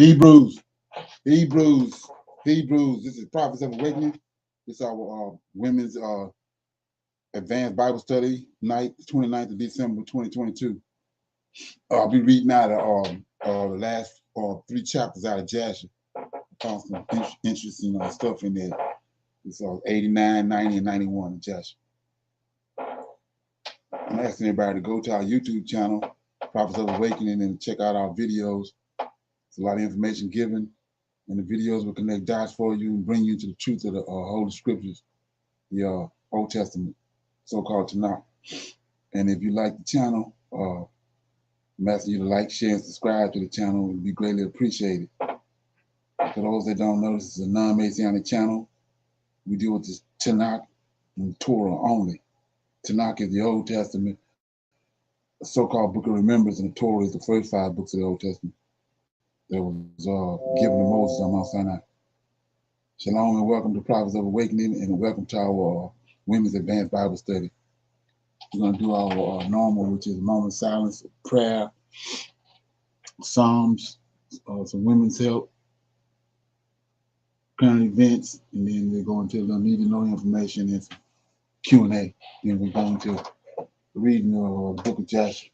Hebrews. This is Prophets of Awakening. This is our women's advanced Bible study night, 29th of December, 2022. I'll be reading out the last three chapters out of Jasher. I found some interesting stuff in there. It's 89, 90, and 91 in Jasher. I'm asking everybody to go to our YouTube channel, Prophets of Awakening, and check out our videos. There's a lot of information given, and the videos will connect dots for you and bring you to the truth of the Holy Scriptures, the Old Testament, so-called TANAK. And if you like the channel, I'm asking you to like, share, and subscribe to the channel. It would be greatly appreciated. For those that don't know, this is a non-Messianic channel. We deal with the TANAK and Torah only. TANAK is the Old Testament, a so-called Book of Remembrance, and the Torah is the first 5 books of the Old Testament that was given to Moses on Mount Sinai. Shalom and welcome to Prophets of Awakening, and welcome to our Women's Advanced Bible Study. We're going to do our normal, which is a moment of silence, prayer, Psalms, some women's help, current events, and then we're going to the need to know information and some Q&A. Then we're going to reading the book of Jasher.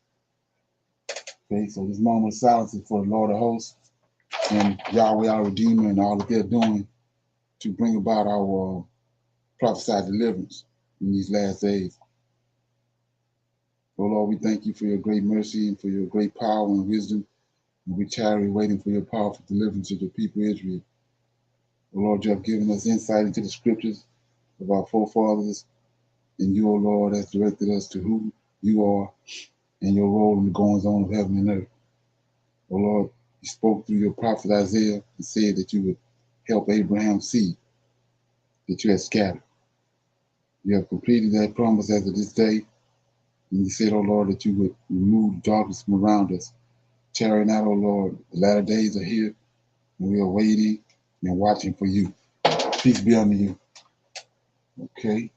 Okay, so this moment of silence is for the Lord of hosts and Yahweh our Redeemer and all that they're doing to bring about our prophesied deliverance in these last days. Oh Lord, we thank you for your great mercy and for your great power and wisdom. And we tarry waiting for your powerful deliverance of the people of Israel. Oh Lord, you have given us insight into the scriptures of our forefathers, and you, O Lord, has directed us to who you are and your role in the goings on of heaven and earth. O Lord, you spoke through your prophet Isaiah and said that you would help Abraham's seed that you had scattered. You have completed that promise as of this day, and you said, O Lord, that you would remove darkness from around us. Tarry not, O Lord, the latter days are here, and we are waiting and watching for you. Peace be unto you. Okay.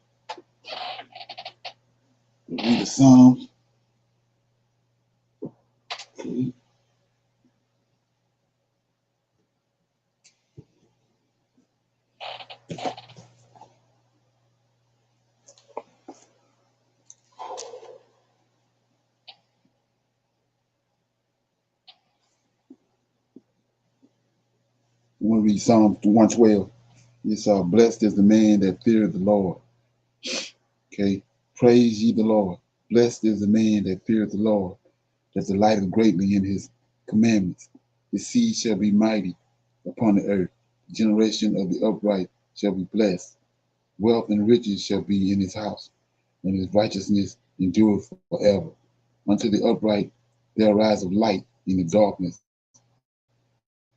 We'll read the Psalms. Okay. I want to read Psalm 112. It's blessed is the man that feareth the Lord. Okay. Praise ye the Lord. Blessed is the man that feareth the Lord, that delighteth greatly in his commandments. His seed shall be mighty upon the earth. The generation of the upright shall be blessed. Wealth and riches shall be in his house, and his righteousness endureth forever. Unto the upright there ariseth light in the darkness.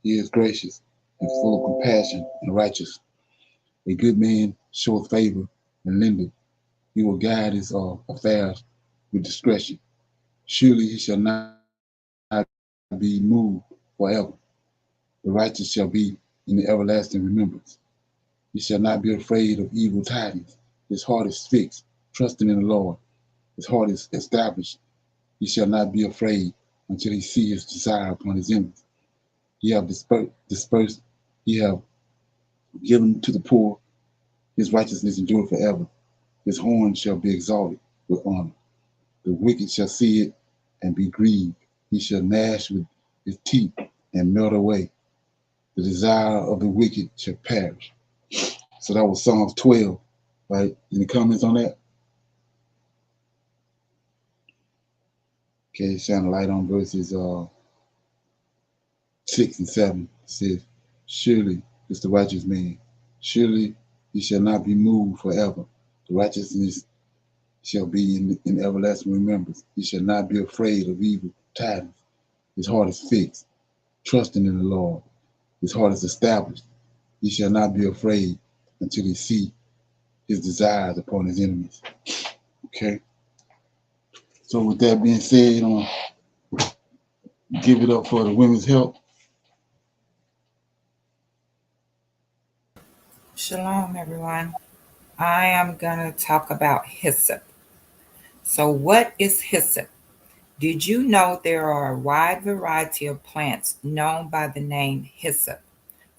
He is gracious and full of compassion and righteous. A good man showeth favor and lendeth. He will guide his affairs with discretion. Surely he shall not be moved forever. The righteous shall be in the everlasting remembrance. He shall not be afraid of evil tidings. His heart is fixed, trusting in the Lord. His heart is established. He shall not be afraid until he see his desire upon his enemies. He have dispersed, he have given to the poor. His righteousness endure forever. His horn shall be exalted with honor. The wicked shall see it and be grieved. He shall gnash with his teeth and melt away. The desire of the wicked shall perish. So that was Psalms 12, right? Any comments on that? Okay, shine a light on verses 6 and 7. It says, surely it's the righteous man. Surely he shall not be moved forever. The righteousness shall be in everlasting remembrance. He shall not be afraid of evil tidings. His heart is fixed, trusting in the Lord. His heart is established. He shall not be afraid until he see his desires upon his enemies. Okay. So with that being said, I'm gonna give it up for the women's help. Shalom, everyone. I am going to talk about hyssop. So, what is hyssop? Did you know there are a wide variety of plants known by the name hyssop,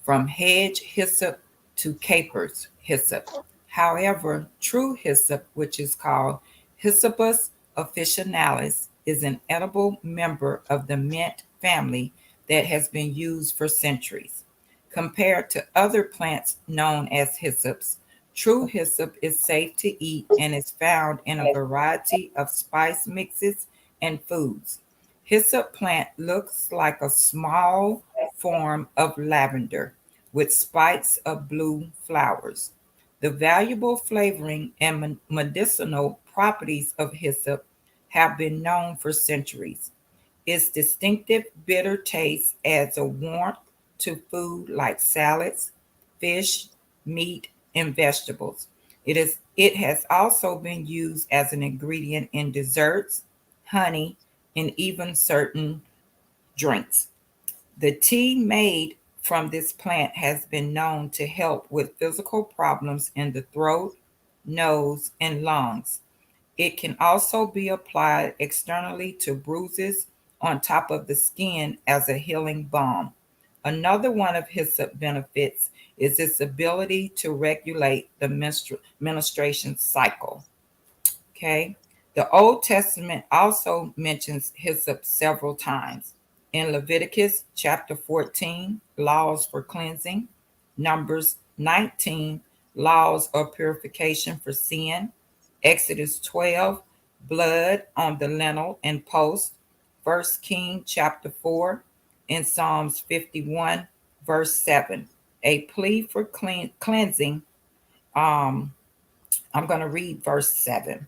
from hedge hyssop to caper's hyssop? However, true hyssop, which is called Hyssopus officinalis, is an edible member of the mint family that has been used for centuries. Compared to other plants known as hyssops, true hyssop is safe to eat and is found in a variety of spice mixes and foods. Hyssop plant looks like a small form of lavender with spikes of blue flowers. The valuable flavoring and medicinal properties of hyssop have been known for centuries. Its distinctive bitter taste adds a warmth to food like salads, fish, meat, and vegetables. It has also been used as an ingredient in desserts, honey, and even certain drinks. The tea made from this plant has been known to help with physical problems in the throat, nose, and lungs. It can also be applied externally to bruises on top of the skin as a healing balm. Another one of hyssop benefits is its ability to regulate the menstruation cycle. Okay. The Old Testament also mentions hyssop several times. In Leviticus chapter 14, laws for cleansing. Numbers 19, laws of purification for sin. Exodus 12, blood on the lintel and post. First King chapter 4, and Psalms 51, verse 7. A plea for cleansing. Um, I'm going to read verse 7.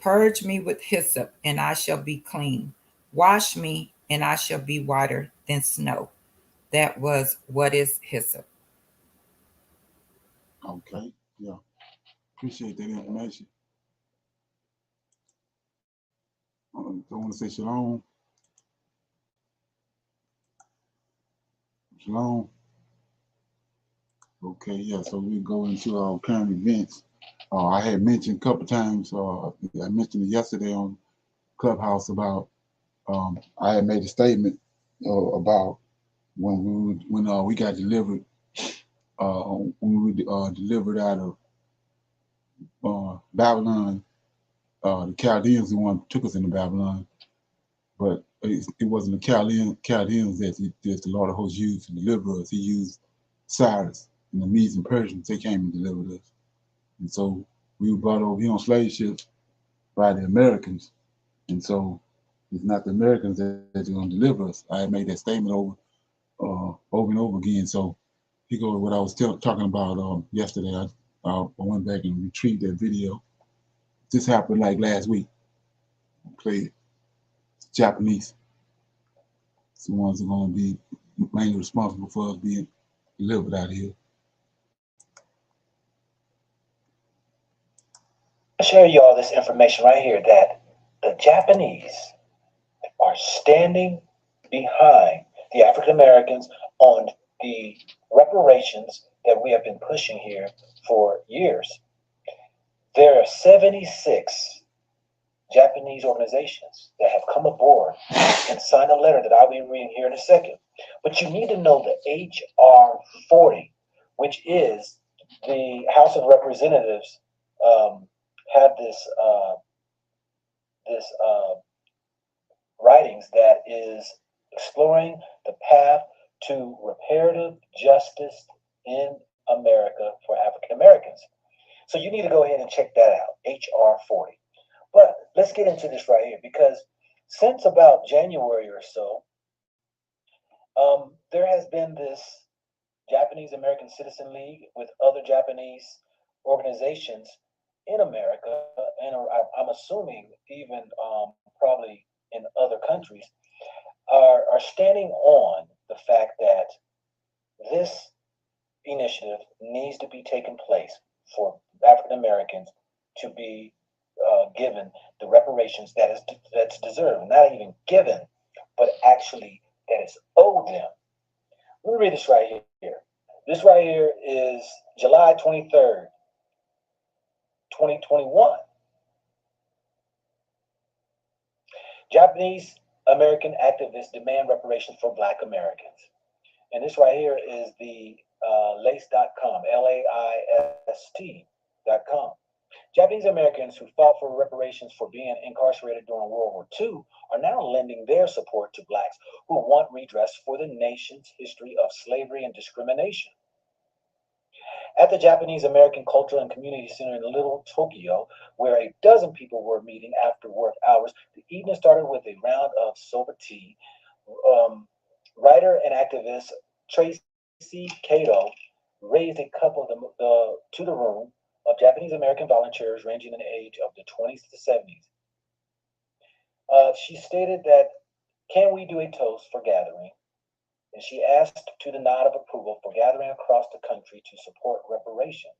Purge me with hyssop, and I shall be clean. Wash me, and I shall be whiter than snow. That was what is hyssop. Okay. Yeah. Appreciate that information. I want to say shalom. Shalom. Okay. Yeah. So we go into our current events. I had mentioned a couple times. I mentioned it yesterday on Clubhouse about. I had made a statement about when we got delivered. When we delivered out of Babylon, the Chaldeans the one took us into Babylon, but it wasn't the Chaldeans that the Lord of hosts used to deliver us. He used Cyrus and the Medes and Persians. They came and delivered us, and so we were brought over here on slave ships by the Americans, and so it's not the Americans that's going to deliver us. I had made that statement over and over again. So he goes what I was talking about yesterday. I went back and retrieved that video. This happened like last week. I played it. It's Japanese. It's the ones that are going to be mainly responsible for us being delivered out of here. I'll share you all this information right here that the Japanese are standing behind the African Americans on the reparations that we have been pushing here for years. There are 76 Japanese organizations that have come aboard and signed a letter that I'll be reading here in a second. But you need to know the HR 40, which is the House of Representatives have this writings that is exploring the path to reparative justice in America for African Americans. So you need to go ahead and check that out, HR 40. But let's get into this right here, because since about January or so, there has been this Japanese American Citizen League with other Japanese organizations in America, and I'm assuming even probably in other countries, are standing on the fact that this initiative needs to be taken place for African Americans to be given the reparations that's deserved. Not even given, but actually that is owed them. Let me read this right here. This right here is July 23rd, 2021. Japanese American activists demand reparations for black Americans. And this right here is the lace.com, LAIST.com. Japanese Americans who fought for reparations for being incarcerated during World War II are now lending their support to blacks who want redress for the nation's history of slavery and discrimination. At the Japanese American Cultural and Community Center in Little Tokyo, where a dozen people were meeting after work hours, the evening started with a round of soba tea. Um, Writer and activist Tracy Cato raised a cup of to the room of Japanese American volunteers ranging in the age of the 20s to 70s. She stated that, "Can we do a toast for gathering?" And she asked to the nod of approval for gathering across the country to support reparations.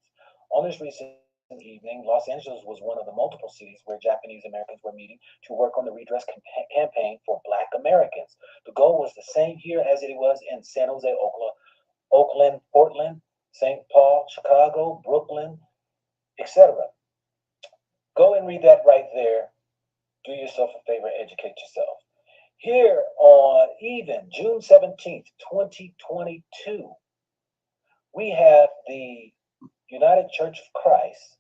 On this recent evening, Los Angeles was one of the multiple cities where Japanese Americans were meeting to work on the redress campaign for Black Americans. The goal was the same here as it was in San Jose, Oakland, Portland, St. Paul, Chicago, Brooklyn, etc. Go and read that right there. Do yourself a favor, educate yourself. Here on even June 17th, 2022, we have the United Church of Christ,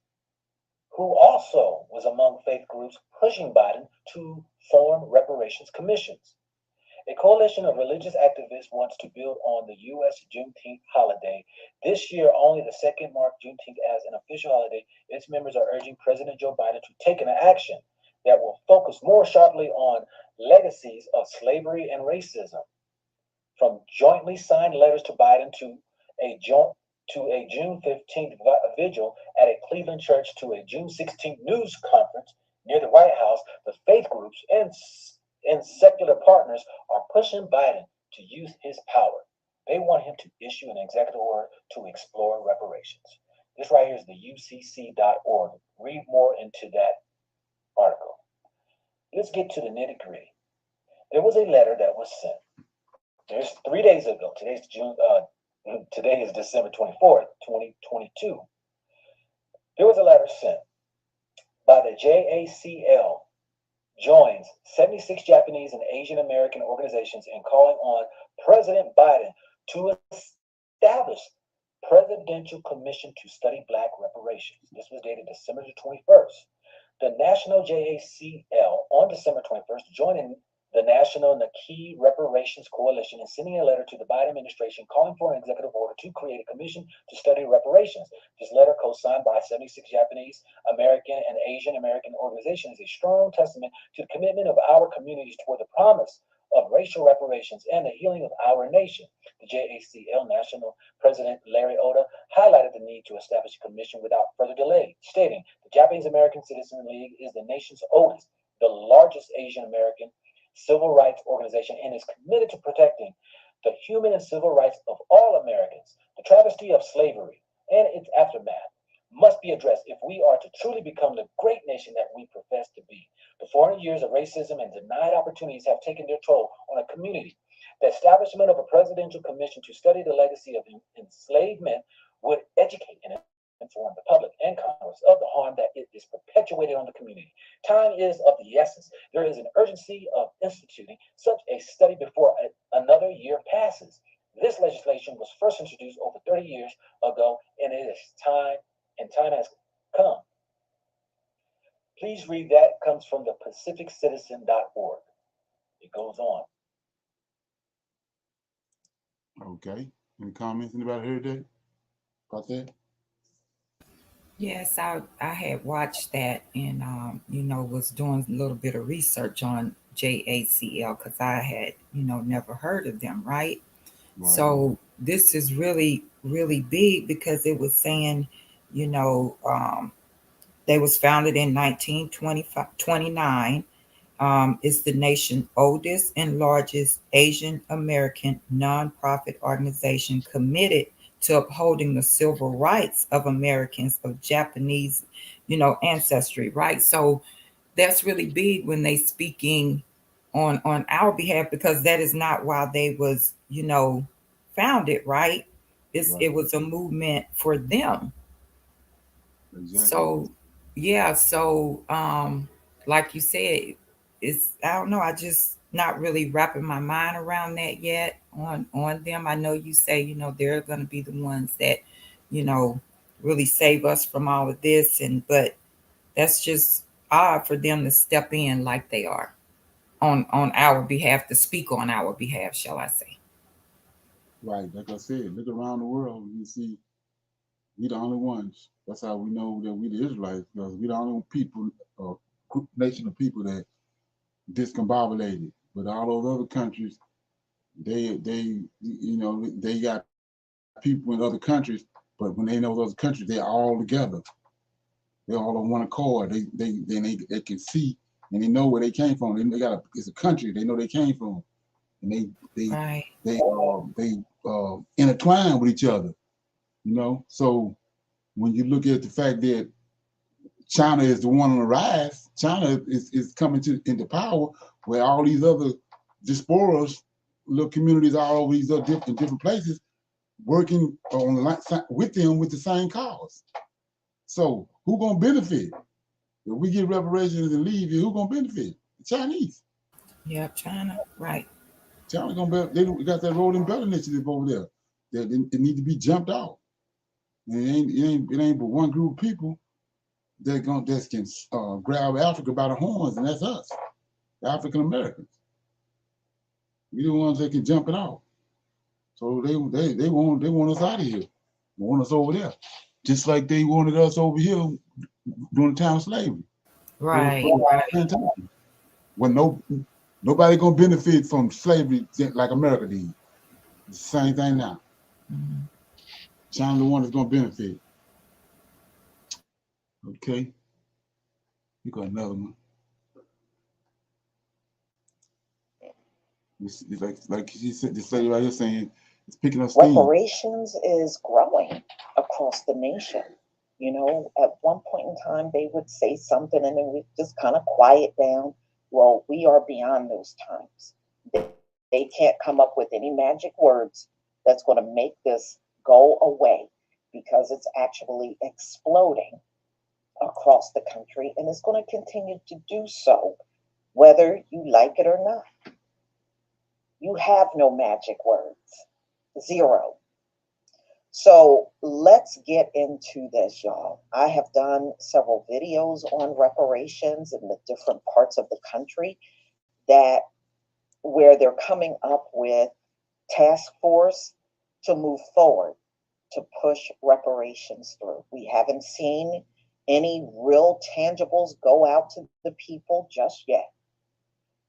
who also was among faith groups pushing Biden to form reparations commissions. A coalition of religious activists wants to build on the U.S. Juneteenth holiday. This year, only the second mark Juneteenth as an official holiday. Its members are urging President Joe Biden to take an action that will focus more sharply on legacies of slavery and racism. From jointly signed letters to Biden a joint to a June 15th vigil at a Cleveland church to a June 16th news conference near the White House, the faith groups and secular partners are pushing Biden to use his power. They want him to issue an executive order to explore reparations. This right here is the UCC.org. Read more into that article. Let's get to the nitty gritty. There was a letter that was sent. There's 3 days ago. Today is December 24th, 2022. There was a letter sent by the JACL, joins 76 Japanese and Asian American organizations in calling on President Biden to establish presidential commission to study black reparations. This was dated December the 21st. The National JACL on December 21st joining the National Naki Reparations Coalition in sending a letter to the Biden administration calling for an executive order to create a commission to study reparations. This letter, co-signed by 76 Japanese American and Asian American organizations, is a strong testament to the commitment of our communities toward the promise of racial reparations and the healing of our nation. The JACL National President Larry Oda highlighted the need to establish a commission without further delay, stating the Japanese American Citizen League is the nation's oldest, the largest Asian American civil rights organization and is committed to protecting the human and civil rights of all Americans. The travesty of slavery and its aftermath must be addressed if we are to truly become the great nation that we profess to be. The 400 years of racism and denied opportunities have taken their toll on a community. The establishment of a presidential commission to study the legacy of enslavement would educate and inform the public and Congress of the harm that it is perpetuated on the community. Time is of the essence. There is an urgency of instituting such a study before another year passes. This legislation was first introduced over 30 years ago, and time has come. Please read that. It comes from the pacificcitizen.org. It goes on. Okay. Any comments anybody heard that? About that? Yes, I had watched that and was doing a little bit of research on JACL because I had never heard of them, right? Right. So this is really really big because it was saying, you know, they was founded in 1929. It's the nation's oldest and largest Asian American nonprofit organization committed to upholding the civil rights of Americans of Japanese, ancestry, right? So that's really big when they speaking on our behalf because that is not why they was, founded, right? Right. It was a movement for them. Exactly. So yeah, so like you said, it's I don't know. I just not really wrapping my mind around that yet on them. I know you say they're going to be the ones that you know really save us from all of this, and but that's just odd for them to step in like they are on our behalf, to speak on our behalf, shall I say? Right, like I said, look around the world, you see we the only ones. That's how we know that we the Israelites, because we the only people, nation of people that discombobulated. But all those other countries, they got people in other countries, but when they know those countries, they're all together. They're all on one accord. They can see and they know where they came from. It's a country they know they came from, and they Right. intertwine with each other. So when you look at the fact that China is the one on the rise, China is coming into power, where all these other diasporas, little communities all over these other different places, working on with them with the same cause. So who gonna benefit? If we get reparations and leave here, who gonna benefit? The Chinese. Yeah, China. Right. China gonna be, they got that rolling belt initiative over there that it need to be jumped out. And it ain't but one group of people that can grab Africa by the horns, and that's us, the African Americans. We the ones that can jump it out. So they want us out of here, they want us over there, just like they wanted us over here during the time of slavery. It was Right. Right. plantation. When nobody gonna benefit from slavery like America did. It's the same thing now. Mhm. China the one that's gonna benefit. Okay, you got another one. It's like she said, this lady right here saying it's picking up steam. Reparations is growing across the nation. You know, at one point in time, they would say something and then we just kind of quiet down. Well, we are beyond those times. They can't come up with any magic words that's going to make this go away because it's actually exploding across the country and it's going to continue to do so, whether you like it or not. You have no magic words. Zero. So let's get into this, y'all. I have done several videos on reparations in the different parts of the country that where they're coming up with task force to move forward to push reparations through. We haven't seen any real tangibles go out to the people just yet.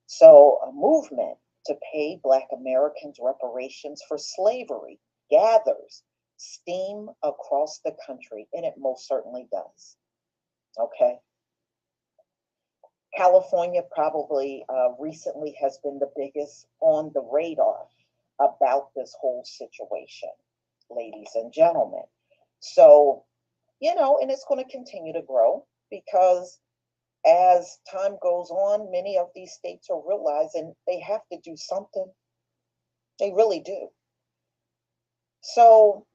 So, a movement to pay Black Americans reparations for slavery gathers steam across the country, and it most certainly does. Okay. California probably recently has been the biggest on the radar about this whole situation, ladies and gentlemen. So, and it's going to continue to grow because as time goes on, many of these states are realizing they have to do something. They really do. So,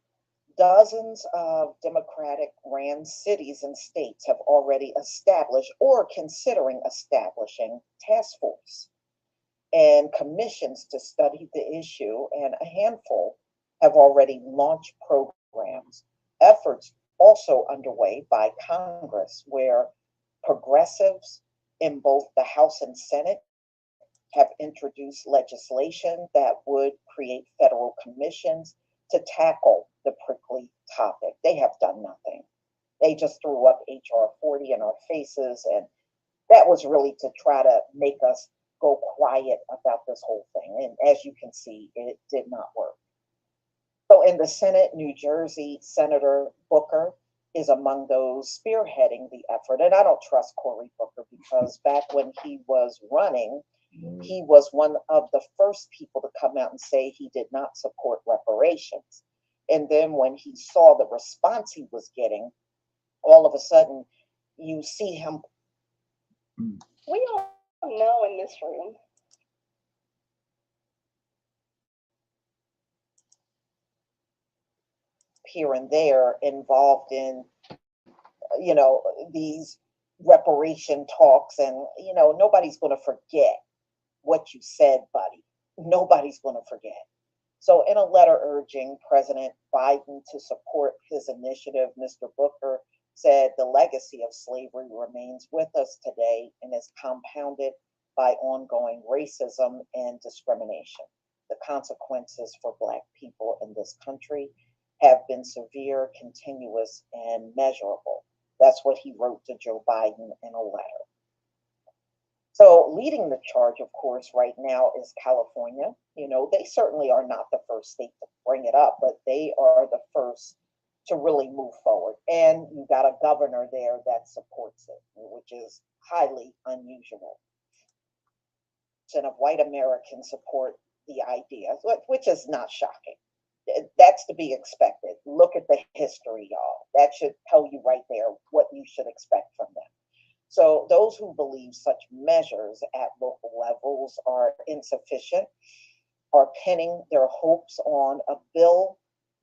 dozens of Democratic ran cities and states have already established or considering establishing task force and commissions to study the issue, and a handful have already launched programs. Efforts also underway by Congress, where progressives in both the House and Senate have introduced legislation that would create federal commissions to tackle the prickly topic. They have done nothing. They just threw up HR 40 in our faces, and that was really to try to make us go quiet about this whole thing. And as you can see, it did not work. So in the Senate, New Jersey Senator Booker is among those spearheading the effort. And I don't trust Cory Booker because back when he was running, he was one of the first people to come out and say he did not support reparations. And then when he saw the response he was getting, all of a sudden you see him. We all know in this room here and there involved in, these reparation talks, and nobody's going to forget what you said, buddy. Nobody's going to forget. So, in a letter urging President Biden to support his initiative, Mr. Booker said the legacy of slavery remains with us today and is compounded by ongoing racism and discrimination. The consequences for Black people in this country have been severe, continuous, and measurable. That's what he wrote to Joe Biden in a letter. So, leading the charge, of course, right now is California. They certainly are not the first state to bring it up, but they are the first to really move forward. And you got a governor there that supports it, which is highly unusual. And of white Americans support the idea, which is not shocking. That's to be expected. Look at the history, y'all. That should tell you right there what you should expect from them. So those who believe such measures at local levels are insufficient are pinning their hopes on a bill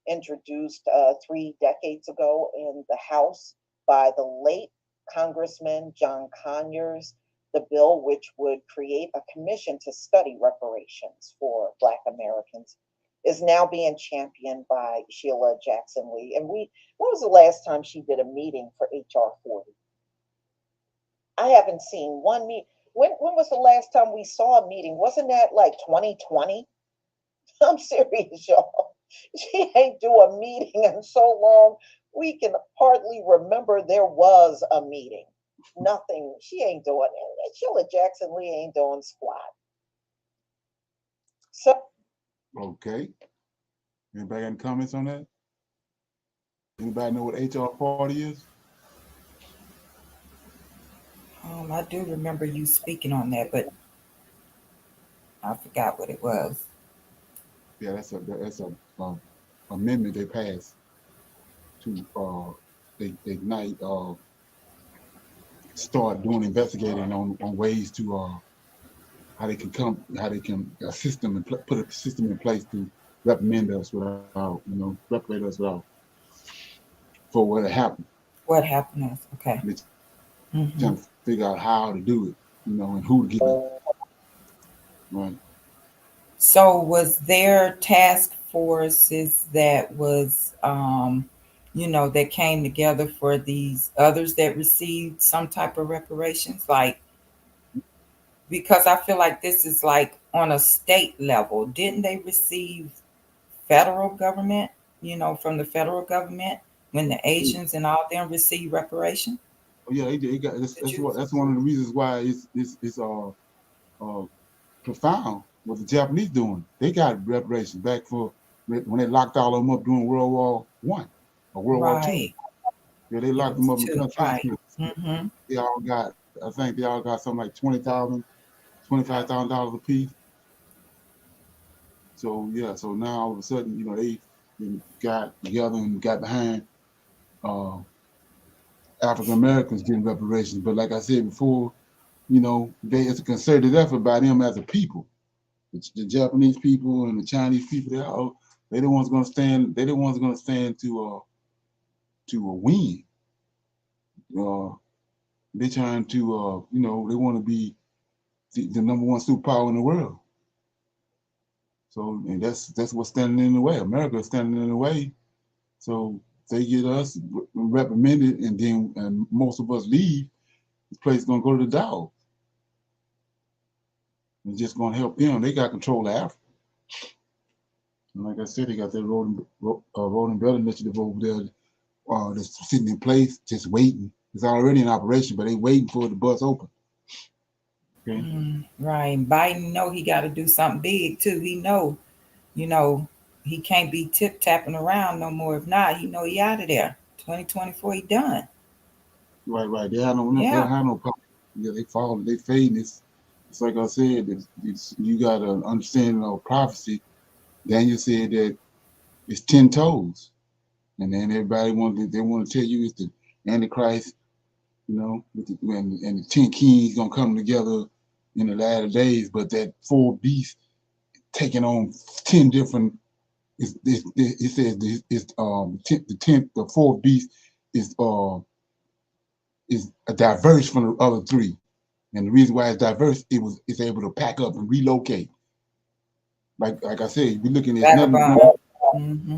introduced 3 decades ago in the House by the late Congressman John Conyers, the bill which would create a commission to study reparations for Black Americans is now being championed by Sheila Jackson Lee. And when was the last time she did a meeting for HR 40? I haven't seen one meet. When was the last time we saw a meeting? Wasn't that like 2020? I'm serious, y'all. She ain't do a meeting in so long. We can hardly remember there was a meeting. Nothing. She ain't doing it. Sheila Jackson Lee ain't doing squat. So. Okay. Anybody got any comments on that? Anybody know what HR 40 is? I do remember you speaking on that, but I forgot what it was. Yeah, that's a amendment they passed to ignite start doing investigating on ways to how they can assist them and put a system in place to reprimand us without reprimand us without for what happened. What happened is okay. Trying to figure out how to do it, and who to get it. Right. So was there task forces that was that came together for these others that received some type of reparations? Like, because I feel like this is like on a state level. Didn't they receive federal government, from the federal government when the Asians and all them receive reparation? Oh yeah, they got that's one of the reasons why it's profound what the Japanese doing. They got reparations back for when they locked all of them up during World War I or World War II. Yeah, they locked them up in concentration camps. They all got, I think they all got something like $25,000 a piece. So yeah, so now all of a sudden, they got together and got behind African Americans getting reparations. But like I said before, it's a concerted effort by them as a people. The Japanese people and the Chinese people, they the ones going to stand. They the ones going to stand to win. They're trying to, they want to be the number one superpower in the world. So, and that's what's standing in the way. America is standing in the way. So they get us reprimanded, and then most of us leave. This place is gonna go to the dog. It's just gonna help them. They got control of Africa. And like I said, they got their road and belt initiative over there that's sitting in place, just waiting. It's already in operation, but they waiting for it to bust open. Okay. Right. Biden know he got to do something big too. He know, he can't be tip tapping around no more. If not, he know he out of there. 2024, he done. Right. They have no problem. Yeah, they follow. They fading. It's like I said. You got an understanding of prophecy. Daniel said that it's 10 toes, and then everybody want to tell you it's the Antichrist. And the 10 kings gonna come together in the latter days. But that 4 beasts taking on 10 different. It says the 4th beast is is diverse from the other three. And the reason why it's diverse, it's able to pack up and relocate. Like I said, we're looking at nothing. Vagabond. Mm-hmm.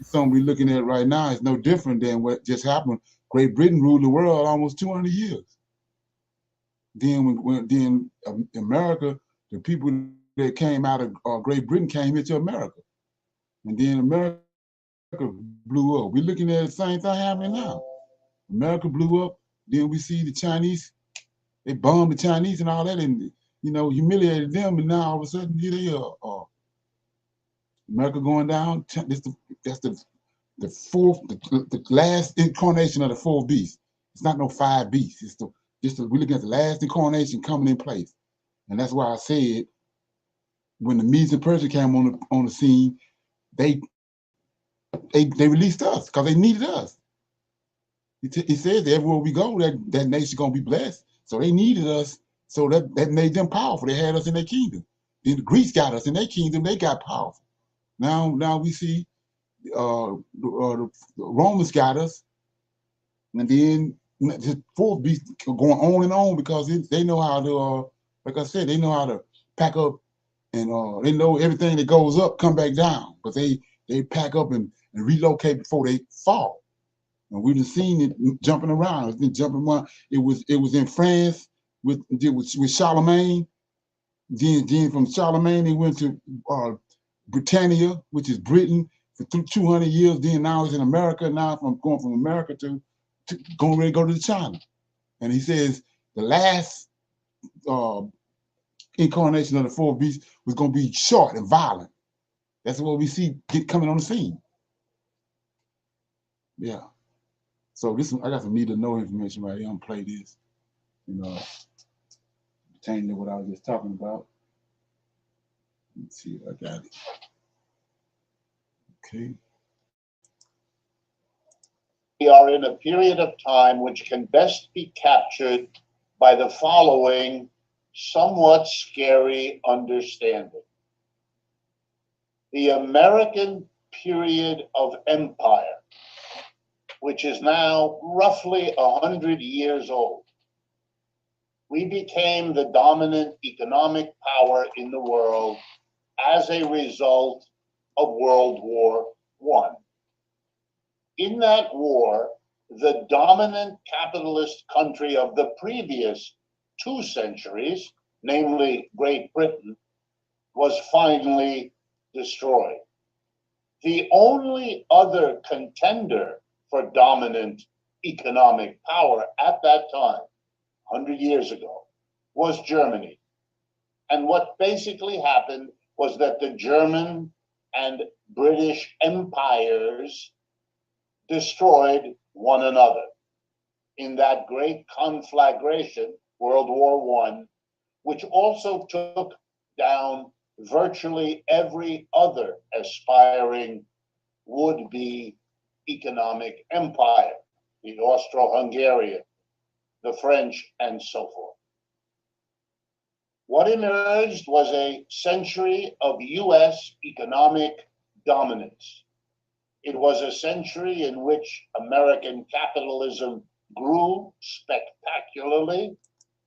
Something we're looking at right now is no different than what just happened. Great Britain ruled the world almost 200 years. Then America, the people that came out of Great Britain came here to America, and then America blew up. We're looking at the same thing happening now. America blew up. Then we see the Chinese. They bombed the Chinese and all that, and humiliated them. And now all of a sudden, here they are. America going down. That's the fourth, the last incarnation of the fourth beast. It's not no five beasts. We're looking at the last incarnation coming in place, and that's why I said when the Medes and Persia came on the scene, they released us because they needed us. He says that everywhere we go, that nation gonna be blessed. So they needed us. So that made them powerful. They had us in their kingdom. Then the Greeks got us in their kingdom. They got powerful. Now we see the Romans got us, and then the fourth beast going on and on because they know how to. Like I said, they know how to pack up, and they know everything that goes up come back down. But they pack up and relocate before they fall. And we've seen it jumping around. It's been jumping around. It was in France with Charlemagne. Then from Charlemagne, they went to Britannia, which is Britain, for 200 years. Then now it's in America. Now going from America to going ready to go to China. And he says the last incarnation of the fourth beast was going to be short and violent. That's what we see coming on the scene. Yeah. So I got some need to know information right here. I'm gonna play this, pertaining to what I was just talking about. Let's see if I got it. Okay. We are in a period of time which can best be captured by the following somewhat scary understanding. The American period of empire, which is now roughly 100 years old. We became the dominant economic power in the world as a result of World War I. In that war, the dominant capitalist country of the previous 2 centuries, namely Great Britain, was finally destroyed. The only other contender for dominant economic power at that time, 100 years ago, was Germany. And what basically happened was that the German and British empires destroyed one another in that great conflagration, World War I, which also took down virtually every other aspiring would-be economic empire, the Austro-Hungarian, the French, and so forth. What emerged was a century of U.S. economic dominance. It was a century in which American capitalism grew spectacularly.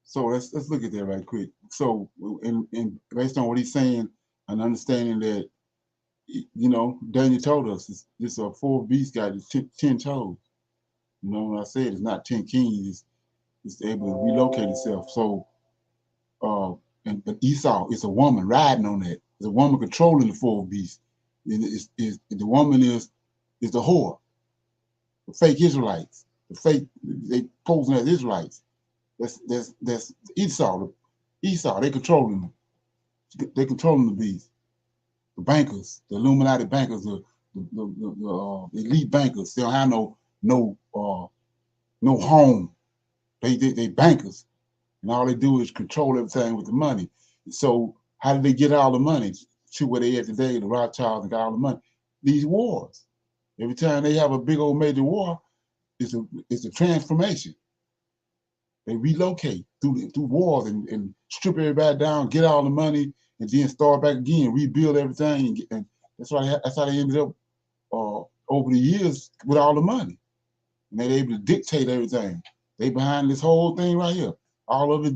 So let's look at that right quick. So, in based on what he's saying, and understanding that, Daniel told us this fourth beast got 10 toes. When I said it's not 10 kings, it's able to relocate itself. So, but Esau is a woman riding on that. It's a woman controlling the fourth beast. The woman is the whore, the fake Israelites, they posing as Israelites. That's Esau. They controlling them. They controlling the beast. The bankers, the Illuminati bankers, the elite bankers. They don't have no home. They bankers, and all they do is control everything with the money. So how did they get all the money to where they at today? The Rothschilds got all the money. These wars. Every time they have a big old major war, it's a transformation. They relocate through wars and strip everybody down, get all the money, and then start back again, rebuild everything, and that's how they ended up over the years with all the money, and they're able to dictate everything. They behind this whole thing right here. All of it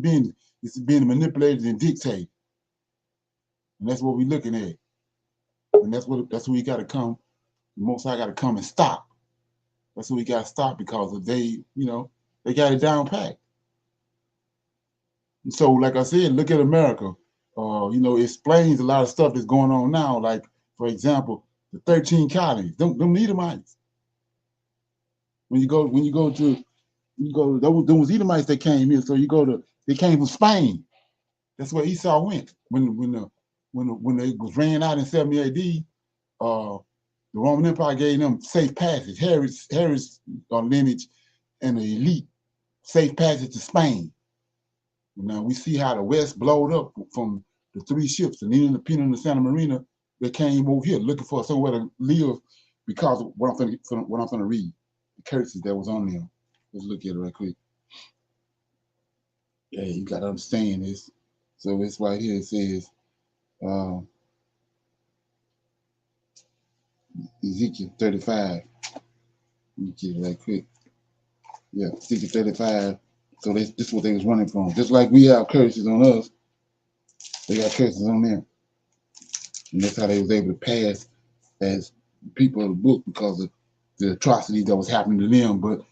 it's being manipulated and dictated. And that's what we're looking at. And that's what we got to come. The Most High got to come and stop. That's what we got to stop because they got it down pat. And so, like I said, look at America. It explains a lot of stuff that's going on now. Like, for example, the 13 colonies, them Edomites. When you go those Edomites that came here. So they came from Spain. That's where Esau went when they was ran out in 70 AD. The Roman Empire gave them safe passage, Harris lineage and the elite safe passage to Spain. Now we see how the West blowed up from the 3 ships, the Nina, the Pinta, and the Santa Marina. They came over here looking for somewhere to live because of what I'm going to read, the curses that was on them. Let's look at it right quick. Yeah, you got to understand this. So it's right here. It says, Ezekiel 35. Let me get it right quick. Yeah, Ezekiel 35. So this is what they was running from. Just like we have curses on us, they got curses on them. And that's how they was able to pass as people of the book because of the atrocities that was happening to them. But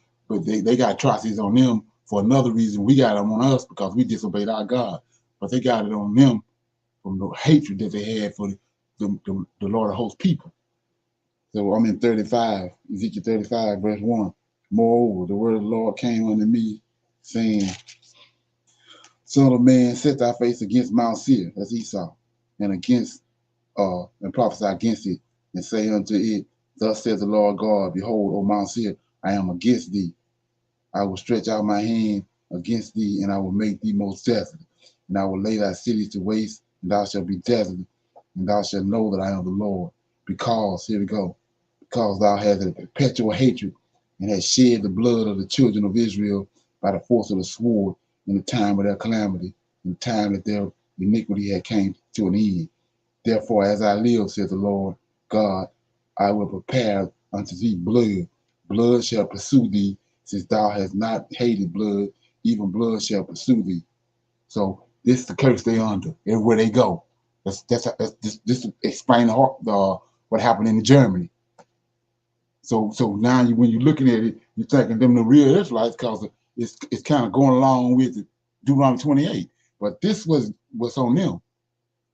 they got atrocities on them for another reason. We got them on us because we disobeyed our God. But they got it on them from the hatred that they had for the Lord of hosts people. So I'm in 35, Ezekiel 35, verse 1. Moreover, the word of the Lord came unto me, saying, Son of man, set thy face against Mount Seir, that's Esau, and prophesy against it, and say unto it, Thus says the Lord God, Behold, O Mount Seir, I am against thee. I will stretch out my hand against thee, and I will make thee most desolate. And I will lay thy cities to waste, and thou shalt be desolate, and thou shalt know that I am the Lord. Because, here we go, because thou hast a perpetual hatred, and hast shed the blood of the children of Israel by the force of the sword in the time of their calamity, in the time that their iniquity had came to an end. Therefore, as I live, says the Lord God, I will prepare unto thee blood. Blood shall pursue thee, since thou hast not hated blood, even blood shall pursue thee. So this is the curse they under everywhere they go. This explain what happened in Germany. So now when you're looking at it, you're thinking them the real Israelites because it's kind of going along with Deuteronomy 28. But this was what's on them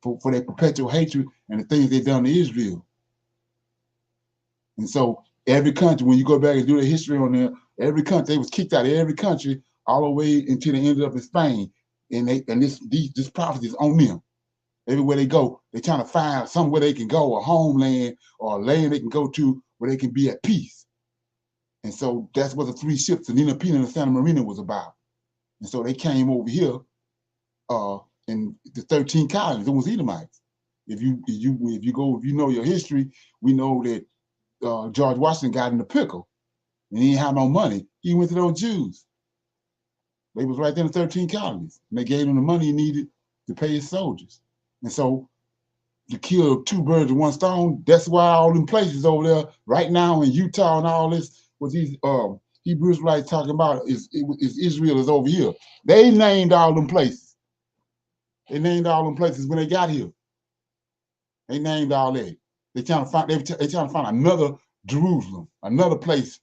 for their perpetual hatred and the things they done to Israel. And so every country, when you go back and do the history on there, every country, they was kicked out of every country all the way until they ended up in Spain. And this prophecy is on them. Everywhere they go, they're trying to find somewhere they can go, a homeland or a land they can go to where they can be at peace. And so that's what the 3 ships, the Nina, Pinta, and the Santa Marina was about. And so they came over here in the 13 colonies. It was Edomites. If you know your history, we know that George Washington got in the pickle and he didn't have no money. He went to those Jews. They was right there in the 13 colonies. And they gave him the money he needed to pay his soldiers. And so to kill 2 birds with 1 stone, that's why all them places over there right now in Utah and all this, what these Hebrew Israelites talking about is Israel is over here. They named all them places. They named all them places when they got here. They named all that. They trying to find another Jerusalem, another place,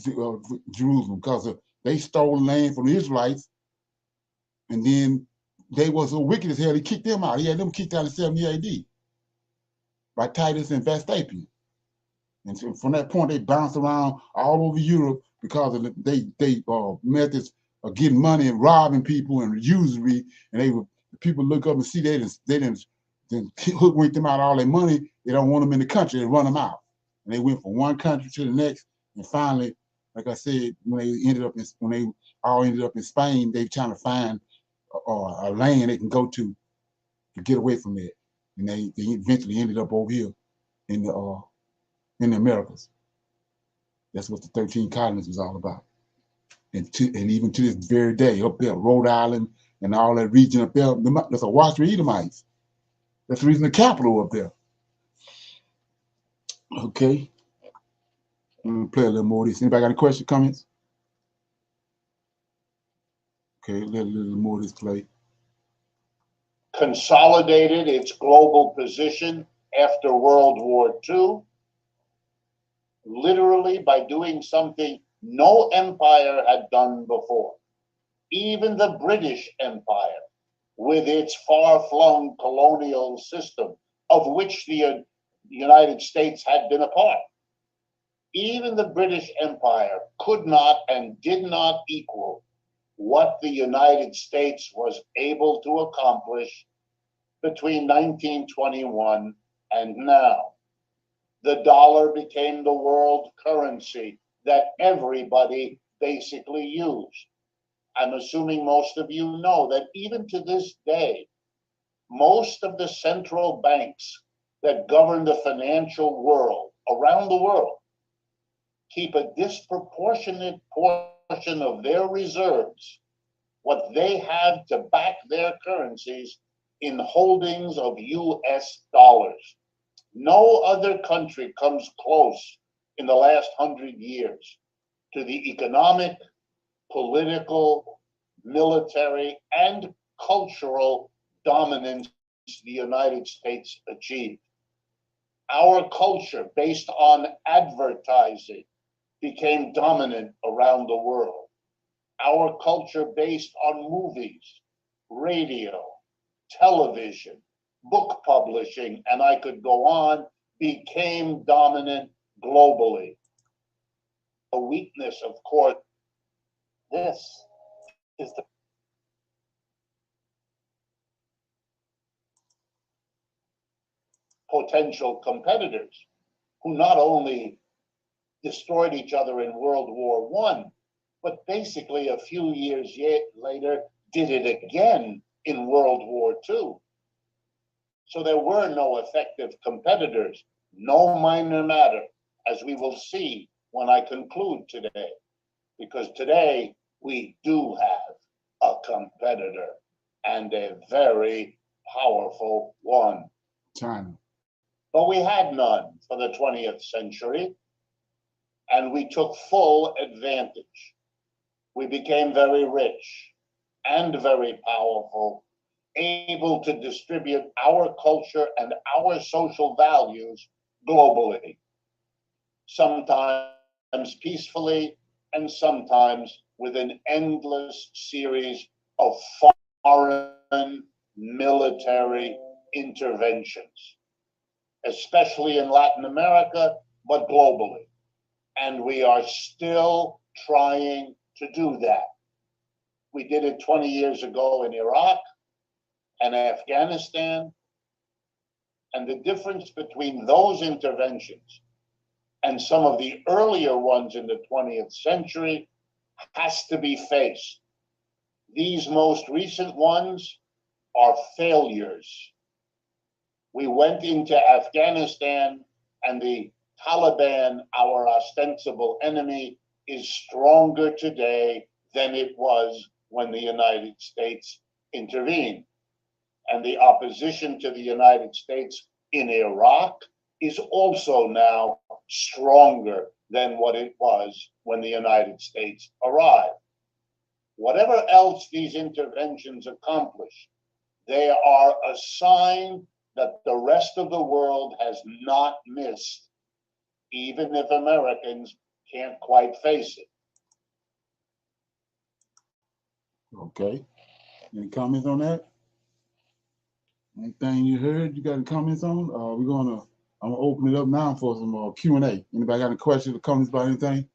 Jerusalem, because they stole land from the Israelites, and then they was so wicked as hell. He kicked them out. He had them kicked out in 70 AD by Titus and Vespasian. And so from that point, they bounced around all over Europe because of they methods of getting money and robbing people and usury. And people look up and see they didn't hoodwink them out all their money. They don't want them in the country. They run them out. And they went from one country to the next. And finally, like I said, when they all ended up in Spain, they trying to find a land they can go to get away from that. And they eventually ended up over here in the Americas. That's what the 13 colonies was all about. And even to this very day, up there, Rhode Island and all that region up there, there's a watch for Edomites. That's the reason the capital up there. Okay. I'm gonna play a little more of this. Anybody got any questions, comments? Okay, let a little more of this play. Consolidated its global position after World War II, literally by doing something no empire had done before. Even the British Empire, with its far-flung colonial system, of which the United States had been a part, even the British Empire could not and did not equal what the United States was able to accomplish between 1921 and now. The dollar became the world currency that everybody basically used. I'm assuming most of you know that even to this day, most of the central banks that govern the financial world around the world keep a disproportionate portion of their reserves, what they have to back their currencies, in holdings of US dollars. No other country comes close in the last 100 years to the economic, political, military, and cultural dominance the United States achieved. Our culture, based on advertising, became dominant around the world. Our culture, based on movies, radio, television, book publishing, and I could go on, became dominant globally. A weakness, of course, this is the potential competitors who not only destroyed each other in World War I, but basically a few years later did it again in World War II. So there were no effective competitors, no minor matter, as we will see when I conclude today, because today we do have a competitor, and a very powerful one. China. But we had none for the 20th century, and we took full advantage. We became very rich and very powerful, able to distribute our culture and our social values globally, sometimes peacefully and sometimes with an endless series of foreign military interventions, especially in Latin America, but globally. And we are still trying to do that. We did it 20 years ago in Iraq and Afghanistan. And the difference between those interventions and some of the earlier ones in the 20th century has to be faced. These most recent ones are failures. We went into Afghanistan, and the Taliban, our ostensible enemy, is stronger today than it was when the United States intervened. And the opposition to the United States in Iraq is also now stronger than what it was when the United States arrived. Whatever else these interventions accomplish, they are a sign that the rest of the world has not missed, even if Americans can't quite face it. Okay. Any comments on that? Anything you heard, you got any comments on? I'm gonna open it up now for some Q&A. Anybody got any questions or comments about anything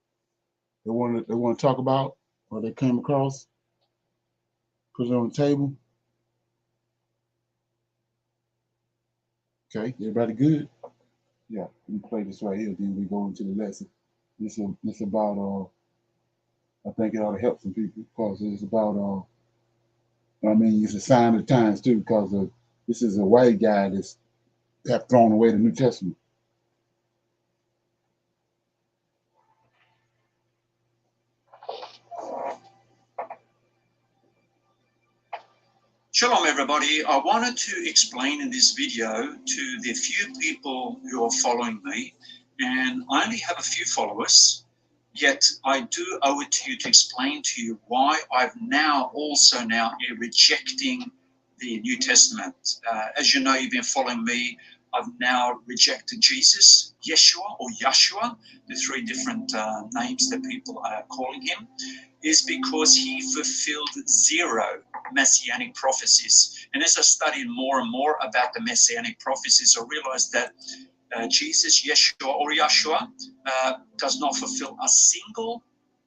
they want to talk about or they came across? Put it on the table. Okay, everybody good? Yeah, we play this right here, then we go into the lesson. This about I think it ought to help some people because it's about it's a sign of the times too, because this is a white guy that's have thrown away the New Testament. Shalom everybody, I wanted to explain in this video to the few people who are following me, and I only have a few followers, Yet I do owe it to you to explain to you why I've now also now rejecting the New Testament. As you know, you've been following me. I've now rejected Jesus, Yeshua or Yahshua, the three different names that people are calling him, is because he fulfilled zero messianic prophecies. And as I studied more and more about the messianic prophecies, I realized that Jesus, Yeshua, or Yahshua, does not fulfill a single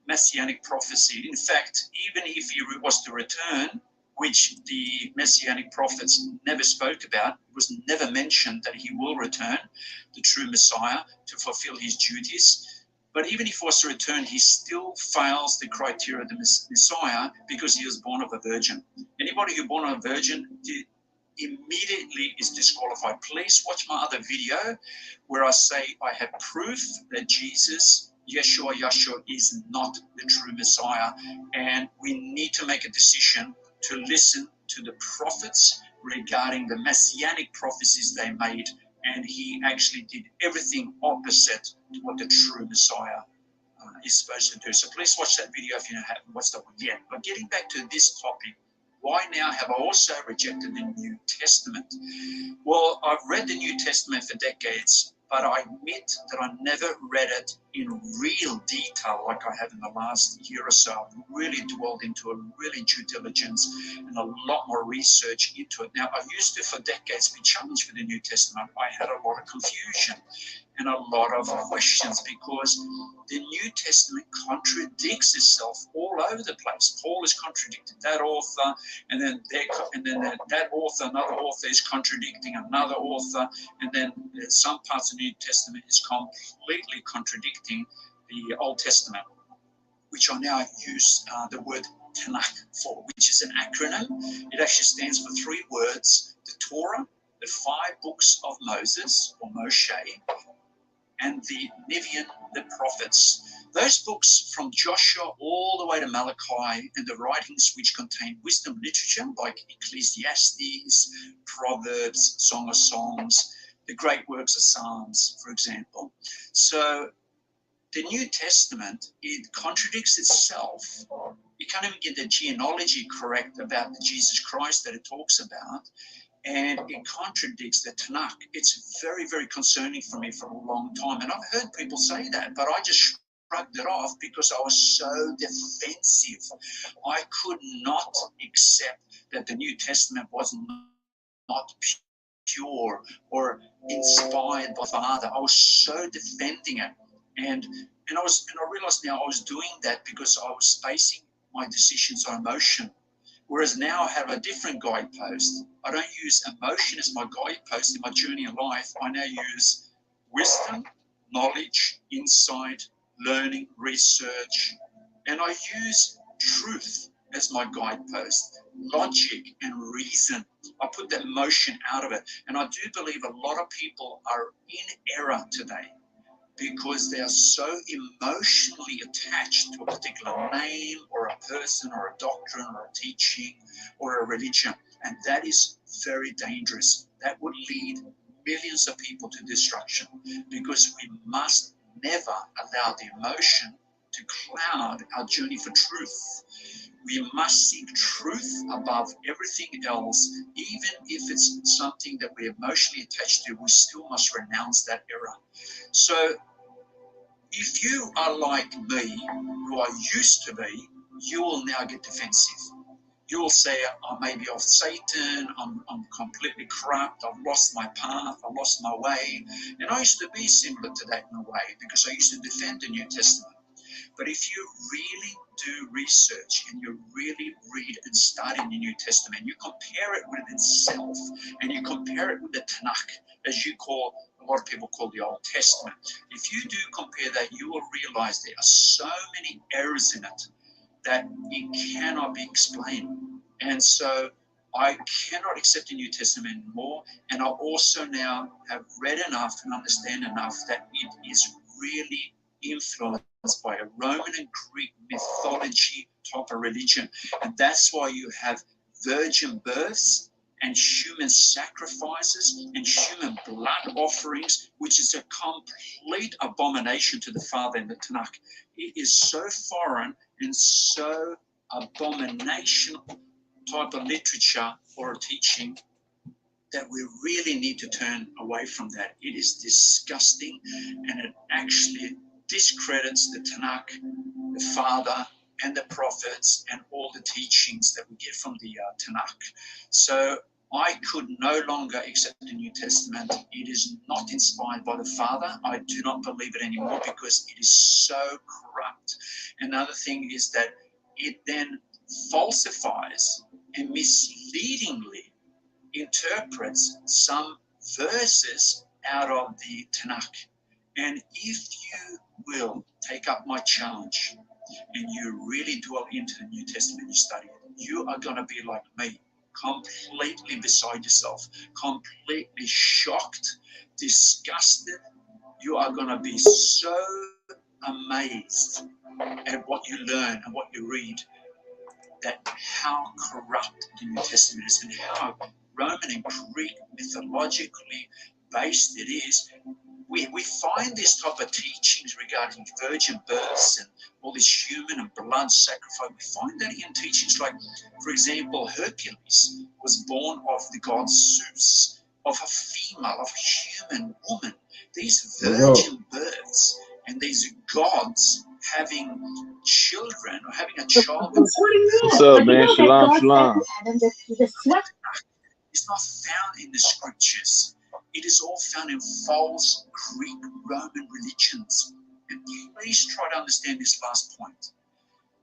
messianic prophecy. In fact, even if he was to return, which the messianic prophets never spoke about, it was never mentioned that he will return, the true Messiah, to fulfill his duties. But even if he was to return, he still fails the criteria of the Messiah because he was born of a virgin. Anybody who born of a virgin immediately is disqualified. Please watch my other video where I say I have proof that Jesus, Yeshua, is not the true Messiah, and we need to make a decision to listen to the prophets regarding the messianic prophecies they made, and he actually did everything opposite to what the true Messiah is supposed to do. So please watch that video if you haven't watched that one yet. But getting back to this topic, why now have I also rejected the New Testament? Well, I've read the New Testament for decades, but I admit that I never read it in real detail like I have in the last year or so. I've really dwelled into a really due diligence and a lot more research into it. Now, I used to, for decades, be challenged with the New Testament. I had a lot of confusion and a lot of questions because the New Testament contradicts itself all over the place. Paul is contradicting that author, and then that author, another author is contradicting another author, and then some parts of the New Testament is completely contradicting the Old Testament, which I now use the word TANAK for, which is an acronym. It actually stands for three words: the Torah, the 5 books of Moses or Moshe, and the Nevi'im, the prophets. Those books from Joshua all the way to Malachi, and the writings which contain wisdom literature like Ecclesiastes, Proverbs, Song of Songs, the great works of Psalms, for example. So the New Testament, it contradicts itself. You can't even get the genealogy correct about the Jesus Christ that it talks about, and it contradicts the Tanakh. It's very, very concerning for me for a long time. And I've heard people say that, but I just shrugged it off because I was so defensive. I could not accept that the New Testament was not pure or inspired by Father. I was so defending it. And I realized now I was doing that because I was basing my decisions on emotion. Whereas now I have a different guidepost. I don't use emotion as my guidepost in my journey in life. I now use wisdom, knowledge, insight, learning, research, and I use truth as my guidepost, logic and reason. I put that emotion out of it. And I do believe a lot of people are in error today because they are so emotionally attached to a particular name or a person or a doctrine or a teaching or a religion. And that is very dangerous. That would lead millions of people to destruction, because we must never allow the emotion to cloud our journey for truth. We must seek truth above everything else. Even if it's something that we're emotionally attached to, we still must renounce that error. So if you are like me, who I used to be, you will now get defensive. You will say, I may be of Satan, I'm completely corrupt, I've lost my path, I've lost my way. And I used to be similar to that in a way, because I used to defend the New Testament. But if you really do research and you really read and study in the New Testament, you compare it with itself, and you compare it with the Tanakh, as a lot of people call the Old Testament. If you do compare that, you will realize there are so many errors in it that it cannot be explained. And so I cannot accept the New Testament anymore. And I also now have read enough and understand enough that it is really influenced by a Roman and Greek mythology type of religion. And that's why you have virgin births and human sacrifices and human blood offerings, which is a complete abomination to the Father in the Tanakh. It is so foreign and so abomination type of literature or teaching that we really need to turn away from that. It is disgusting, and it actually discredits the Tanakh, the Father, and the prophets, and all the teachings that we get from the Tanakh. So I could no longer accept the New Testament. It is not inspired by the Father. I do not believe it anymore because it is so corrupt. Another thing is that it then falsifies and misleadingly interprets some verses out of the Tanakh. And if you will take up my challenge and you really dwell into the New Testament, you study it, you are going to be like me, completely beside yourself, completely shocked, disgusted. You are going to be so amazed at what you learn and what you read, that how corrupt the New Testament is and how Roman and Greek mythologically based it is. We find this type of teachings regarding virgin births and all this human and blood sacrifice. We find that in teachings like, for example, Hercules was born of the god Zeus, of a female, of a human woman. These virgin births and these gods having children or having a child. What's up, man? Shalom, shalom. It's not found in the scriptures. It is all found in false Greek Roman religions. And please try to understand this last point.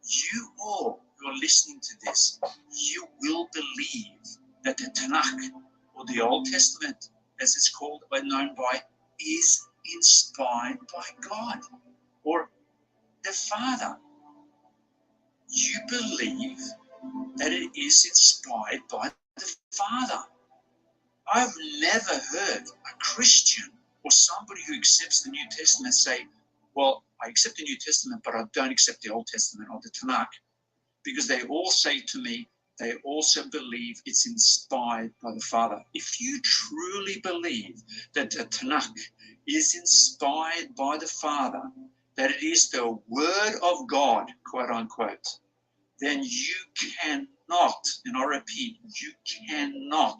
You all who are listening to this, you will believe that the Tanakh, or the Old Testament, as it's called or known by, is inspired by God or the Father. You believe that it is inspired by the Father. I've never heard a Christian or somebody who accepts the New Testament say, well, I accept the New Testament, but I don't accept the Old Testament or the Tanakh, because they all say to me, they also believe it's inspired by the Father. If you truly believe that the Tanakh is inspired by the Father, that it is the Word of God, quote unquote, then you cannot, and I repeat, you cannot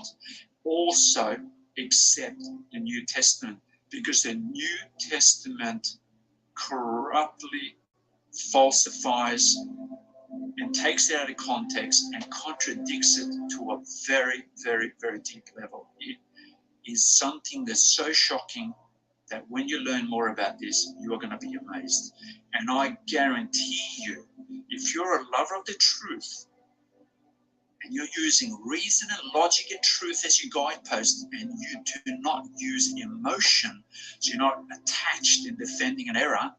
also accept the New Testament, because the New Testament corruptly falsifies and takes it out of context and contradicts it to a very, very, very deep level. It is something that's so shocking that when you learn more about this, you are going to be amazed. And I guarantee you, if you're a lover of the truth, and you're using reason and logic and truth as your guidepost, and you do not use emotion, so you're not attached in defending an error,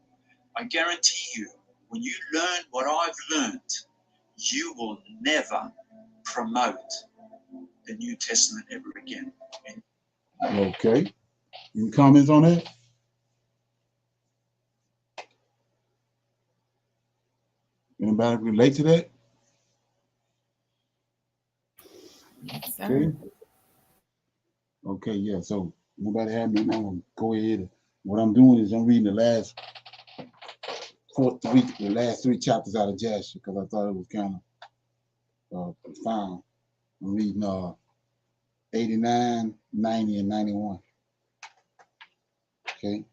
I guarantee you, when you learn what I've learned, you will never promote the New Testament ever again. Okay. Any comments on that? Anybody relate to that? Yes, sir. Okay. Okay, yeah. So nobody have me now. Go ahead. What I'm doing is I'm reading the last three chapters out of Joshua, because I thought it was kind of profound. I'm reading 89, 90, and 91. Okay.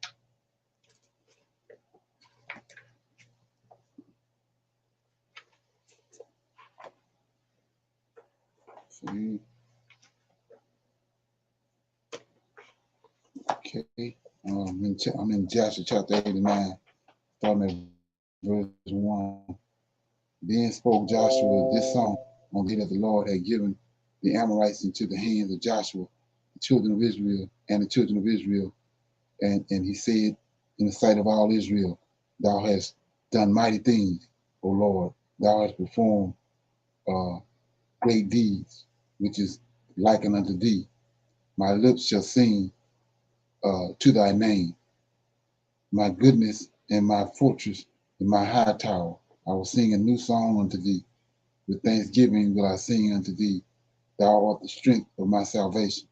See. Okay. I'm in Joshua chapter 89, starting at verse 1. Then spoke Joshua this song on the day that the Lord had given the Amorites into the hands of Joshua, the children of Israel, and the children of Israel. And he said in the sight of all Israel, thou hast done mighty things, O Lord. Thou hast performed great deeds, which is likened unto thee. My lips shall sing to thy name. My goodness and my fortress and my high tower. I will sing a new song unto thee. With thanksgiving will I sing unto thee. Thou art the strength of my salvation.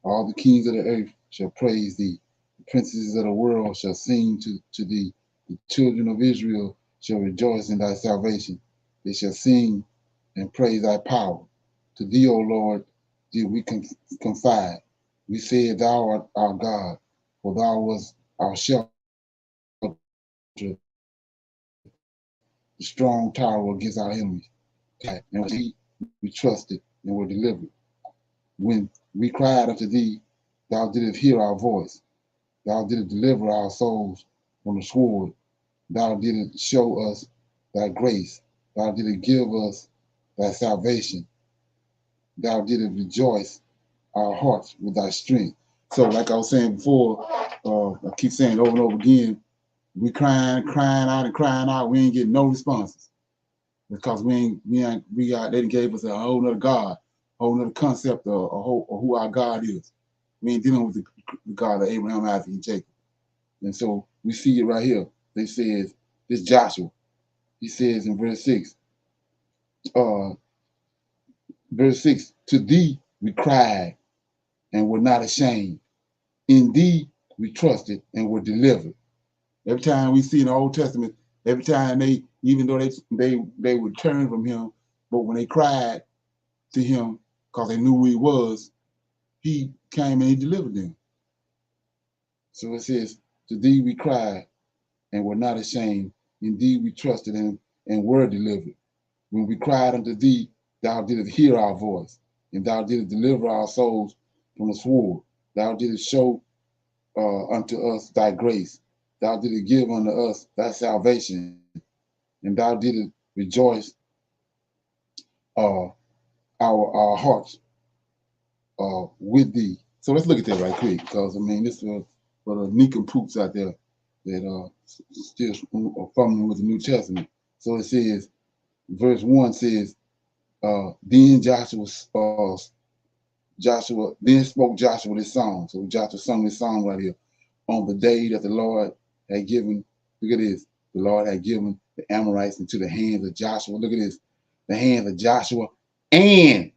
All the kings of the earth shall praise thee. The princes of the world shall sing to thee. The children of Israel shall rejoice in thy salvation. They shall sing and praise thy power. To thee, O Lord, did we confide. We said, Thou art our God, for thou wast our shelter, the strong tower against our enemies. And we trusted and were delivered. When we cried unto thee, thou didst hear our voice. Thou didst deliver our souls from the sword. Thou didst show us thy grace. Thou didst give us thy salvation. Thou didst rejoice our hearts with thy strength. So, like I was saying before, I keep saying it over and over again, we crying out and crying out. We ain't getting no responses because we they gave us a whole nother God, a whole nother concept of who our God is. We ain't dealing with the God of Abraham, Isaac, and Jacob. And so we see it right here. They says, this Joshua, he says in verse 6, to thee we cried and were not ashamed. In thee we trusted and were delivered. Every time we see in the Old Testament, every time even though they would turn from him, but when they cried to him because they knew who he was, he came and he delivered them. So it says, to thee we cried and were not ashamed. Indeed we trusted and were delivered. When we cried unto thee, thou didst hear our voice, and thou didst deliver our souls from the sword. Thou didst show unto us thy grace. Thou didst give unto us thy salvation, and thou didst rejoice our hearts with thee. So let's look at that right quick, because I mean, this is for the nincompoops out there that still fumbling with the New Testament. So it says, verse 1 says, then then spoke Joshua this song. So Joshua sung this song right here. On the day that the Lord had given, look at this, the Lord had given the Amorites into the hands of Joshua. Look at this, the hands of Joshua and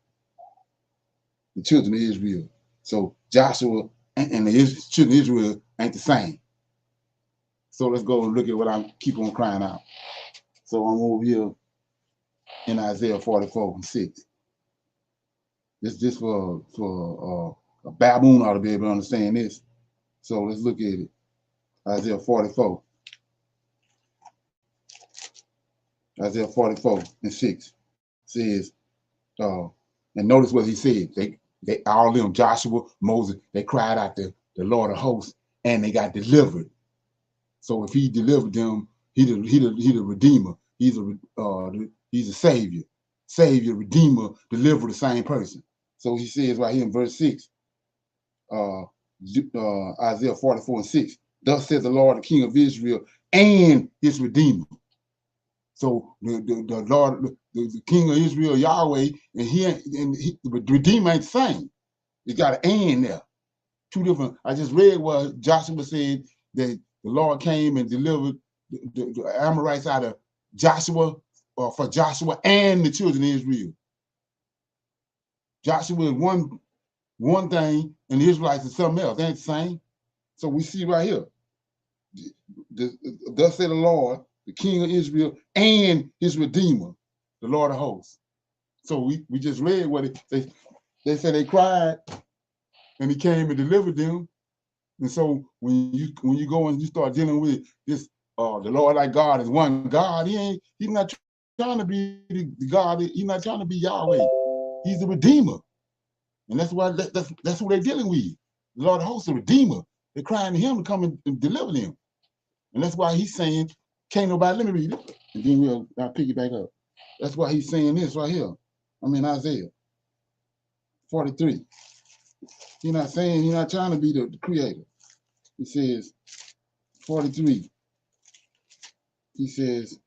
the children of Israel. So Joshua and the children of Israel ain't the same. So let's go and look at what I keep on crying out. So I'm over here in Isaiah 44:6. This for a baboon ought to be able to understand this. So let's look at it. Isaiah 44. Isaiah 44:6 says, and notice what he said. They all of them, Joshua, Moses, they cried out to the Lord of hosts, and they got delivered. So if he delivered them, he the redeemer. He's a savior, redeemer, deliver the same person. So he says right here in verse 6, Isaiah 44:6. Thus says the Lord, the King of Israel, and his redeemer. So the Lord, the King of Israel, Yahweh, and the redeemer ain't the same. It got an and there. Two different. I just read what Joshua said, that the Lord came and delivered the Amorites out of Joshua, for Joshua and the children of Israel. Joshua is one thing, and the Israelites is something else. They ain't the same. So we see right here, thus said the Lord, the King of Israel, and his Redeemer, the Lord of hosts. So we just read what they said they cried, and he came and delivered them. And so when you go and you start dealing with this, the Lord thy God is one God. He's not trying to be the God. He's not trying to be Yahweh. He's the Redeemer, and that's why that's who they're dealing with. The Lord of hosts, the Redeemer. They're crying to him to come and deliver them, and that's why he's saying, "Can't nobody." Let me read it, and then I'll pick it back up. That's why he's saying this right here. I'm in Isaiah 43. He's not trying to be the creator. He says 43. He says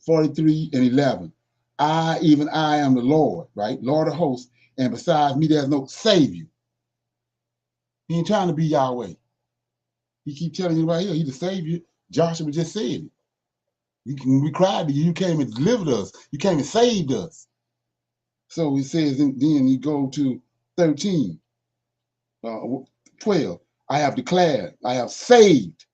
43:11. Even I am the Lord, right? Lord of hosts, and besides me, there's no savior. He ain't trying to be Yahweh. He keep telling you right here, he's the savior. Joshua just said it. When we cried to you, you came and delivered us. You came and saved us. So it says, and then you go to 13, 12. I have declared, I have saved.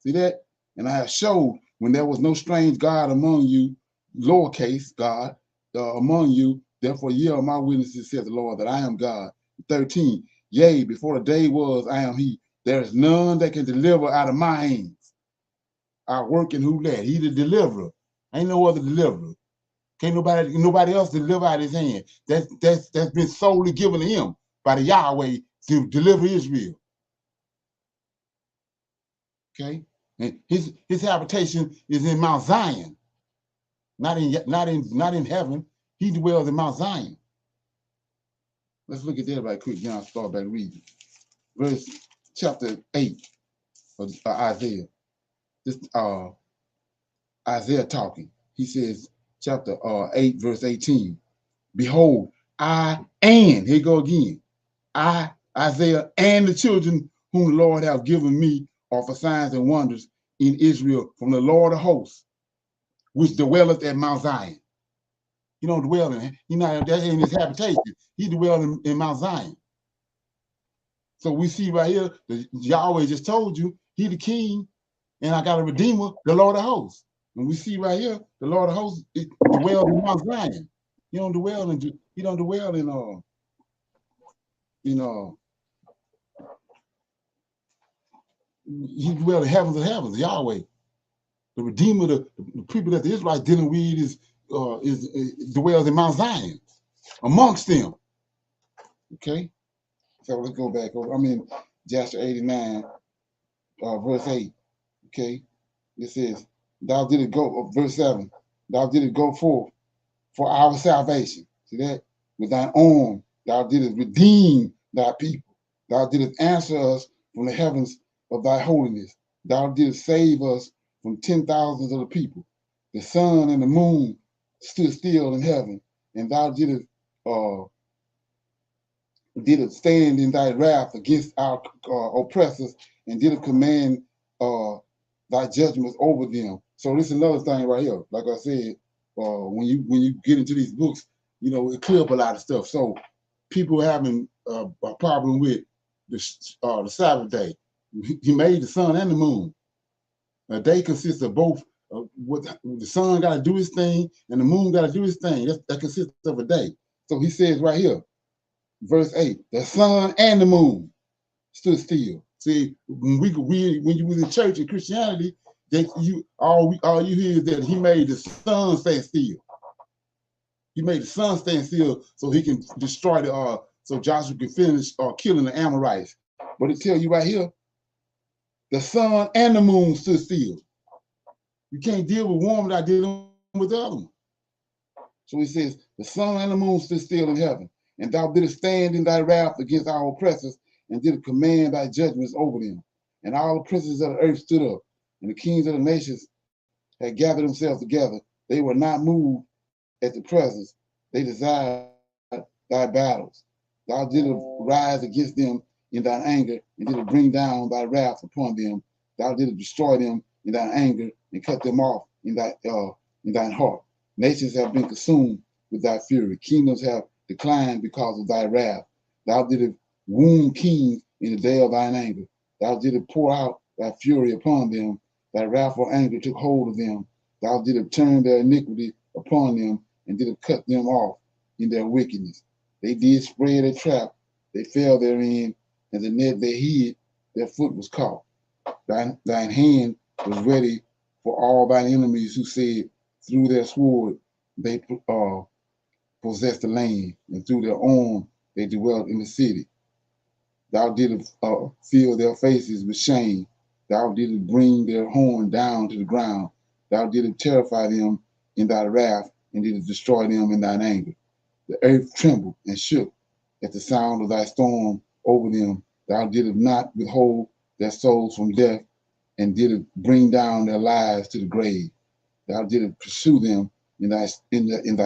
See that? And I have showed when there was no strange God among you, lowercase God, among you. Therefore, ye are my witnesses, saith the Lord, that I am God. 13. Yea, before the day was, I am he. There is none that can deliver out of my hands. I work in who that? He the deliverer. Ain't no other deliverer. Can't nobody else deliver out of his hand. That's been solely given to him by the Yahweh to deliver Israel. Okay? And his habitation is in Mount Zion, not in heaven. He dwells in Mount Zion. Let's look at that right quick. Now start back reading. Verse chapter 8 of Isaiah. This Isaiah talking. He says, chapter 8, verse 18. Behold, here you go again. I, Isaiah, and the children whom the Lord hath given me are for signs and wonders in Israel from the Lord of hosts, which dwelleth at Mount Zion. He don't dwell in, he not that's in his habitation. He dwells in Mount Zion. So we see right here that Yahweh just told you he the king, and I got a redeemer, the Lord of hosts. And we see right here, the Lord of hosts dwells in Mount Zion. He don't dwell in he dwells in heavens of heavens, Yahweh. The Redeemer, the people that the Israelites dealing with is dwells in Mount Zion amongst them. Okay, so let's go back over. I'm in Joshua 89, verse 8. Okay, it says, "Thou didst go," verse 7. "Thou didst go forth for our salvation." See that? "With thine arm, thou didst redeem thy people. Thou didst answer us from the heavens of thy holiness. Thou didst save us from 10,000s of the people. The sun and the moon stood still in heaven, and thou didst stand in thy wrath against our oppressors, and didst command thy judgments over them." So this is another thing right here. Like I said, when you get into these books, it clear up a lot of stuff. So people having a problem with the Sabbath day. He made the sun and the moon. A day consists of both. What the sun got to do his thing, and the moon got to do his thing. That consists of a day. So he says right here, verse 8, the sun and the moon stood still. See, when you was in church in Christianity, all you hear is that he made the sun stand still. He made the sun stand still so he can destroy so Joshua can finish killing the Amorites. But it tells you right here, the sun and the moon stood still. You can't deal with one without dealing with the other one. So he says, the sun and the moon stood still in heaven, and thou didst stand in thy wrath against our oppressors, and didst command thy judgments over them. And all the princes of the earth stood up, and the kings of the nations had gathered themselves together. They were not moved at the presence. They desired thy battles. Thou didst rise against them in thine anger, and didst bring down thy wrath upon them. Thou didst destroy them in thine anger, and cut them off in thine heart. Nations have been consumed with thy fury. Kingdoms have declined because of thy wrath. Thou didst wound kings in the day of thine anger. Thou didst pour out thy fury upon them. Thy wrathful anger took hold of them. Thou didst turn their iniquity upon them, and didst cut them off in their wickedness. They did spread a trap. They fell therein, and the net they hid, their foot was caught. Thine hand was ready for all thine enemies who said, through their sword they possessed the land, and through their arm they dwelt in the city. Thou didst fill their faces with shame. Thou didst bring their horn down to the ground. Thou didst terrify them in thy wrath, and didst destroy them in thine anger. The earth trembled and shook at the sound of thy storm over them. Thou didst not withhold their souls from death, and didst bring down their lives to the grave. Thou didst pursue them in thy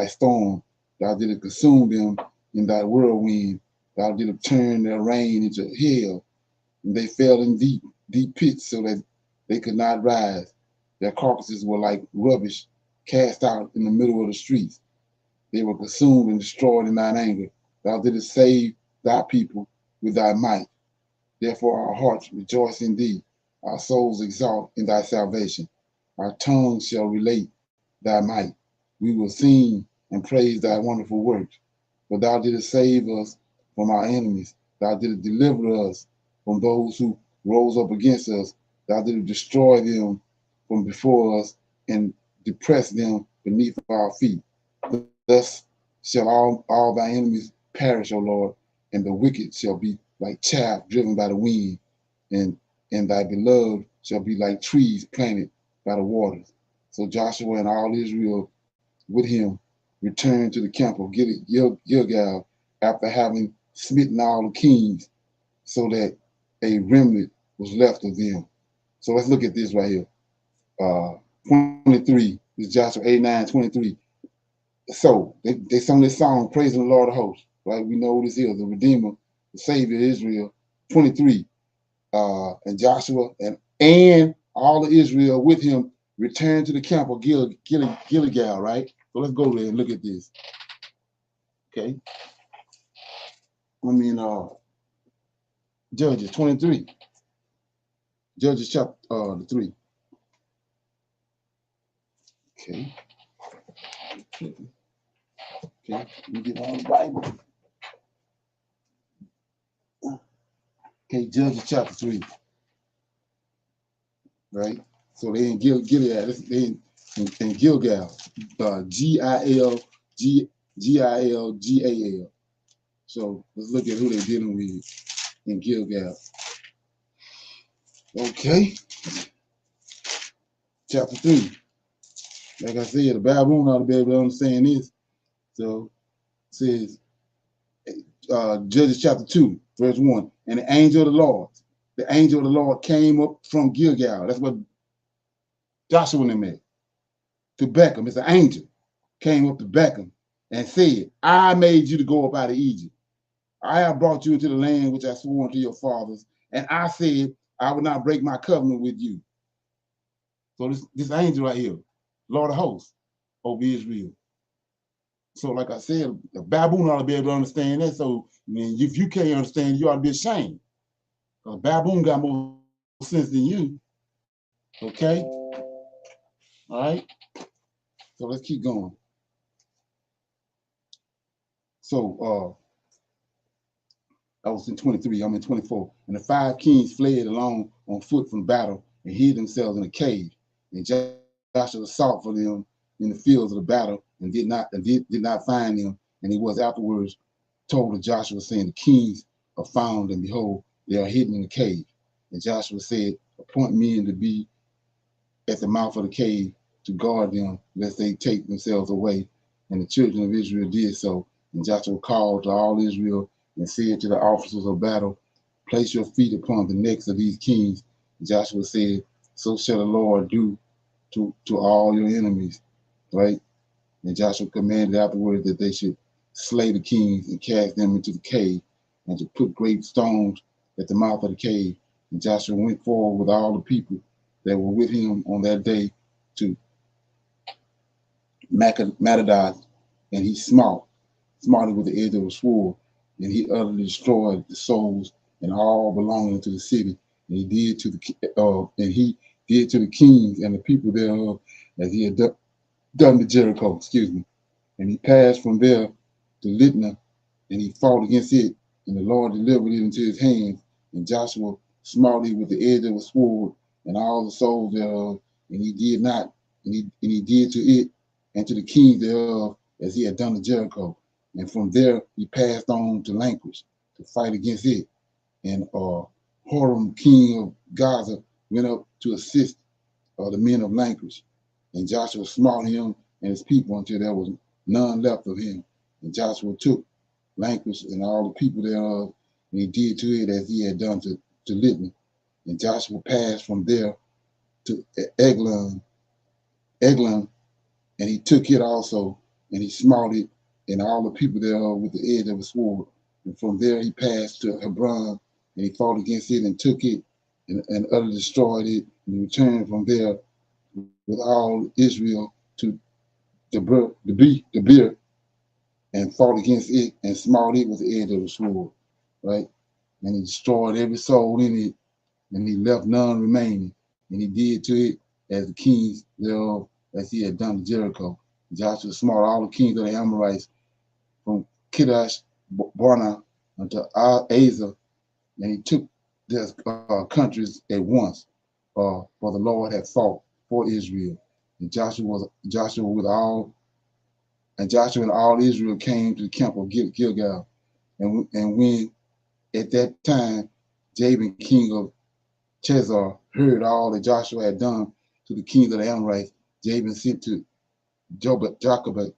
storm. Thou didst consume them in thy whirlwind. Thou didst turn their rain into hail, and they fell in deep pits so that they could not rise. Their carcasses were like rubbish cast out in the middle of the streets. they were consumed and destroyed in thine anger. Thou didst save thy people with thy might. Therefore our hearts rejoice in thee, our souls exalt in thy salvation. Our tongues shall relate thy might. We will sing and praise thy wonderful works. For thou didst save us from our enemies. Thou didst deliver us from those who rose up against us. Thou didst destroy them from before us and depress them beneath our feet. Thus shall all thy enemies perish, O Lord, and the wicked shall be like chaff driven by the wind, and thy beloved shall be like trees planted by the waters. So Joshua and all Israel with him returned to the camp of Gilgal after having smitten all the kings, so that a remnant was left of them. So let's look at this right here. 23, this is Joshua 8:9-23. So they sung this song praising the Lord of hosts, right? We know who this is, the Redeemer, the Savior of Israel. 23, and Joshua and all of Israel with him returned to the camp of Gilgal, right? So let's go there and look at this. Okay. I mean, Judges 23. Judges chapter 3. Okay. Okay. Let me get on the Bible. Okay, Judges chapter 3. Right? So they in Gilead, they in Gilgal. Gilgal. So let's look at who they're dealing with in Gilgal. Okay. Chapter 3. Like I said, the baboon ought to be able to understand this. So it says, Judges chapter 2, verse 1. And the angel of the Lord came up from Gilgal. That's what Joshua and them at. To Beckham. It's an angel. Came up to Beckham and said, I made you to go up out of Egypt. I have brought you into the land which I swore unto your fathers. And I said, I will not break my covenant with you. So this angel right here, Lord of hosts, over Israel. So like I said, the baboon ought to be able to understand that. So I mean, if you can't understand, you ought to be ashamed. Because baboon got more sense than you. Okay? All right? So let's keep going. So I was in 23, I'm in 24. And the 5 kings fled along on foot from battle and hid themselves in a cave. And Joshua sought for them in the fields of the battle and did not find them. And he was afterwards told to Joshua, saying, the kings are found, and behold, they are hidden in the cave. And Joshua said, appoint men to be at the mouth of the cave to guard them, lest they take themselves away. And the children of Israel did so. And Joshua called to all Israel and said to the officers of battle, place your feet upon the necks of these kings. And Joshua said, so shall the Lord do to all your enemies, right? And Joshua commanded afterwards that they should slay the kings and cast them into the cave, and to put great stones at the mouth of the cave. And Joshua went forward with all the people that were with him on that day to Matadai, and he smote with the edge of a sword, and he utterly destroyed the souls and all belonging to the city. And he did to the kings and the people thereof as he had done to Jericho. Excuse me. And he passed from there to Libnah, and he fought against it, and the Lord delivered it into his hands. And Joshua smote it with the edge of a sword, and all the souls thereof, and he did to it and to the kings thereof as he had done to Jericho. And from there he passed on to Lanchish to fight against it. And Horam, king of Gaza, went up to assist the men of Lanchish. And Joshua smote him and his people until there was none left of him. And Joshua took Lanchish and all the people thereof, and he did to it as he had done to Libnah. And Joshua passed from there to Eglon, and he took it also, and he smote it and all the people thereof with the edge of a sword. And from there he passed to Hebron, and he fought against it and took it and utterly destroyed it. And he returned from there with all Israel to Debir, and fought against it and smote it with the edge of the sword, right? And he destroyed every soul in it, and he left none remaining. And he did to it as the kings thereof, as he had done to Jericho. Joshua smote all the kings of the Amorites from Kadesh Barnea unto Azar, and he took their countries at once, for the Lord had fought for Israel. And Joshua and all Israel came to the camp of Gilgal. And when at that time Jabin, king of Chezar, heard all that Joshua had done to the kings of the Amorites, Jabin sent to Jochebed,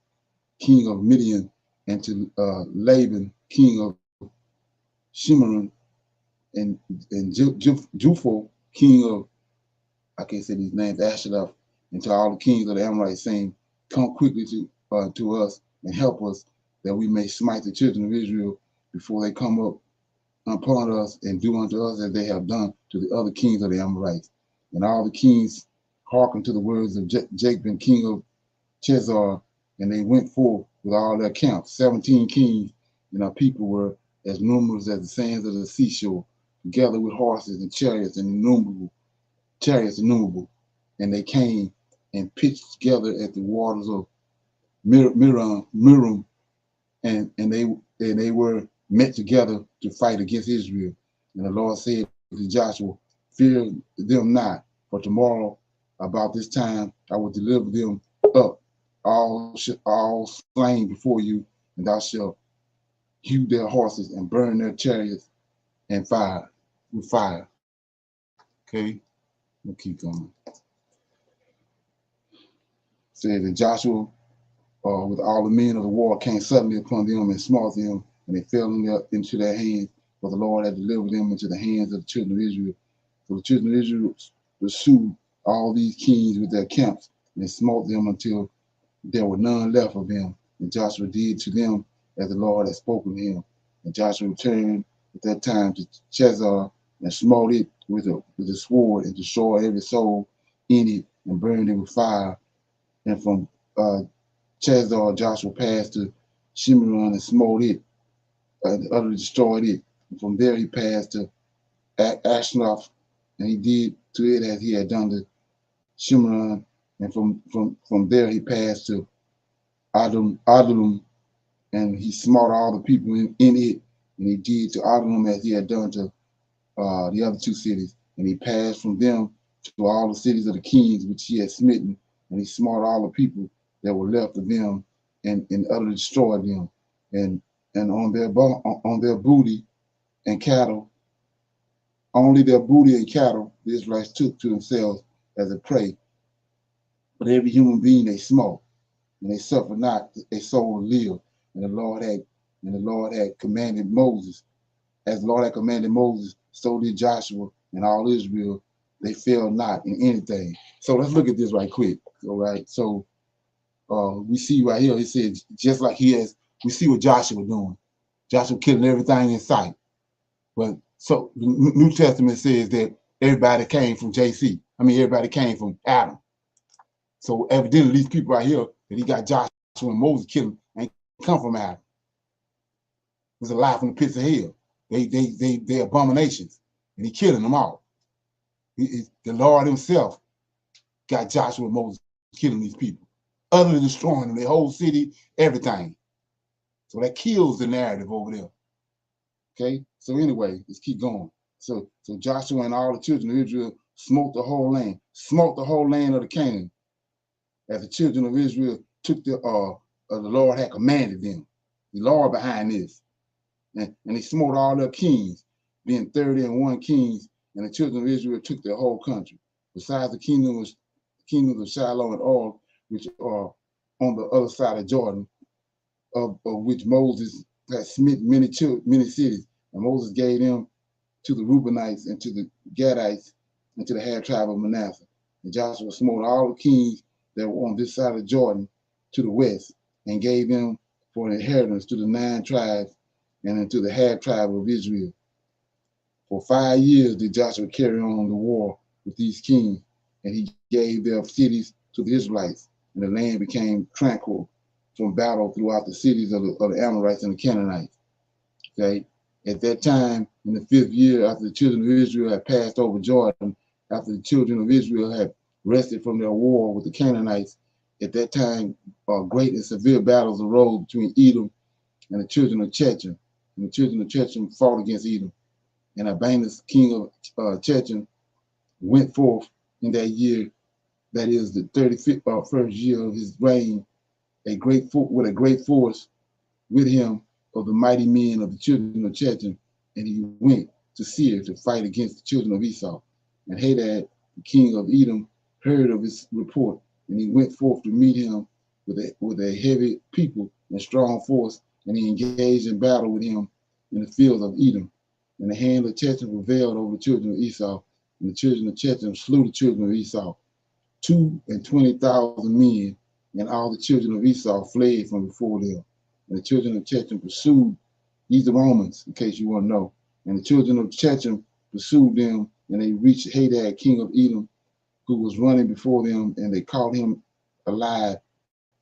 king of Midian, and to Laban, king of Shimron, and Jupho, king of, I can't say these names, Ashtaroth, and to all the kings of the Amorites, saying, come quickly to us and help us, that we may smite the children of Israel before they come up upon us and do unto us as they have done to the other kings of the Amorites. And all the kings hearkened to the words of Jabin, king of Chezar, and they went forth with all their camps. 17 kings, and our people were as numerous as the sands of the seashore, together with horses and chariots innumerable. And they came and pitched together at the waters of Merom, and they were met together to fight against Israel. And the Lord said to Joshua, fear them not, for tomorrow about this time I will deliver them up, all slain before you, and thou shalt hew their horses and burn their chariots and fire with fire. Okay, we'll keep going. Said that Joshua with all the men of the war came suddenly upon them and smote them, and they fell into their hands, for the Lord had delivered them into the hands of the children of Israel. So the children of Israel pursued all these kings with their camps, and they smote them until there were none left of them. And Joshua did to them as the Lord had spoken to him. And Joshua returned at that time to Chezar and smote it with a sword and destroyed every soul in it and burned it with fire. And from Chezar, Joshua passed to Shimron and smote it and utterly destroyed it. And from there he passed to Ashtaroth, and he did to it as he had done to Shimron. And from there he passed to Adullam, and he smote all the people in it. And he did to Adullam as he had done to the other two cities. And he passed from them to all the cities of the kings which he had smitten, and he smote all the people that were left of them, and utterly destroyed them. And on their booty and cattle, only their booty and cattle the Israelites took to themselves as a prey. But every human being they smote, and they suffered not a soul to live. And the Lord had commanded Moses, as the Lord had commanded Moses, so did Joshua and all Israel. They failed not in anything. So let's look at this right quick. All right. So we see right here, it says, just like we see what Joshua doing. Joshua killing everything in sight. But so the New Testament says that everybody came from everybody came from Adam. So evidently these people right here that he got Joshua and Moses killing ain't come from Adam. It was a lie from the pits of hell. They abominations, and he killing them all. The Lord himself got Joshua and Moses killing these people, utterly destroying them, their whole city, everything. So that kills the narrative over there. Okay, so anyway, let's keep going. So Joshua and all the children of Israel smote the whole land of the Canaan, as the children of Israel took the Lord had commanded them. The Lord behind this. And he smote all their kings, being 31 kings, and the children of Israel took their whole country, besides the kingdoms of Shiloh and Og, which are on the other side of Jordan, of which Moses had smitten many cities. And Moses gave them to the Reubenites and to the Gadites and to the half tribe of Manasseh. And Joshua smote all the kings that were on this side of Jordan to the west, and gave them for an inheritance to the 9 tribes and into the half tribe of Israel. For 5 years did Joshua carry on the war with these kings, and he gave their cities to the Israelites, and the land became tranquil from battle throughout the cities of the Amorites and the Canaanites. Okay, at that time, in the 5th year after the children of Israel had passed over Jordan, after the children of Israel had rested from their war with the Canaanites, at that time, great and severe battles arose between Edom and the children of Checham. And the children of Checham fought against Edom. And Abanus, king of Checham, went forth in that year, that is the 31st year of his reign, with a great force with him of the mighty men of the children of Checham, and he went to Seir to fight against the children of Esau. And Hadad, the king of Edom, heard of his report, and he went forth to meet him with a heavy people and strong force, and he engaged in battle with him in the fields of Edom. And the hand of Checham prevailed over the children of Esau, and the children of Checham slew the children of Esau, 22,000 men, and all the children of Esau fled from before them. And the children of Checham pursued these Romans, in case you want to know. And the children of Checham pursued them, and they reached Hadad, king of Edom, who was running before them, and they caught him alive,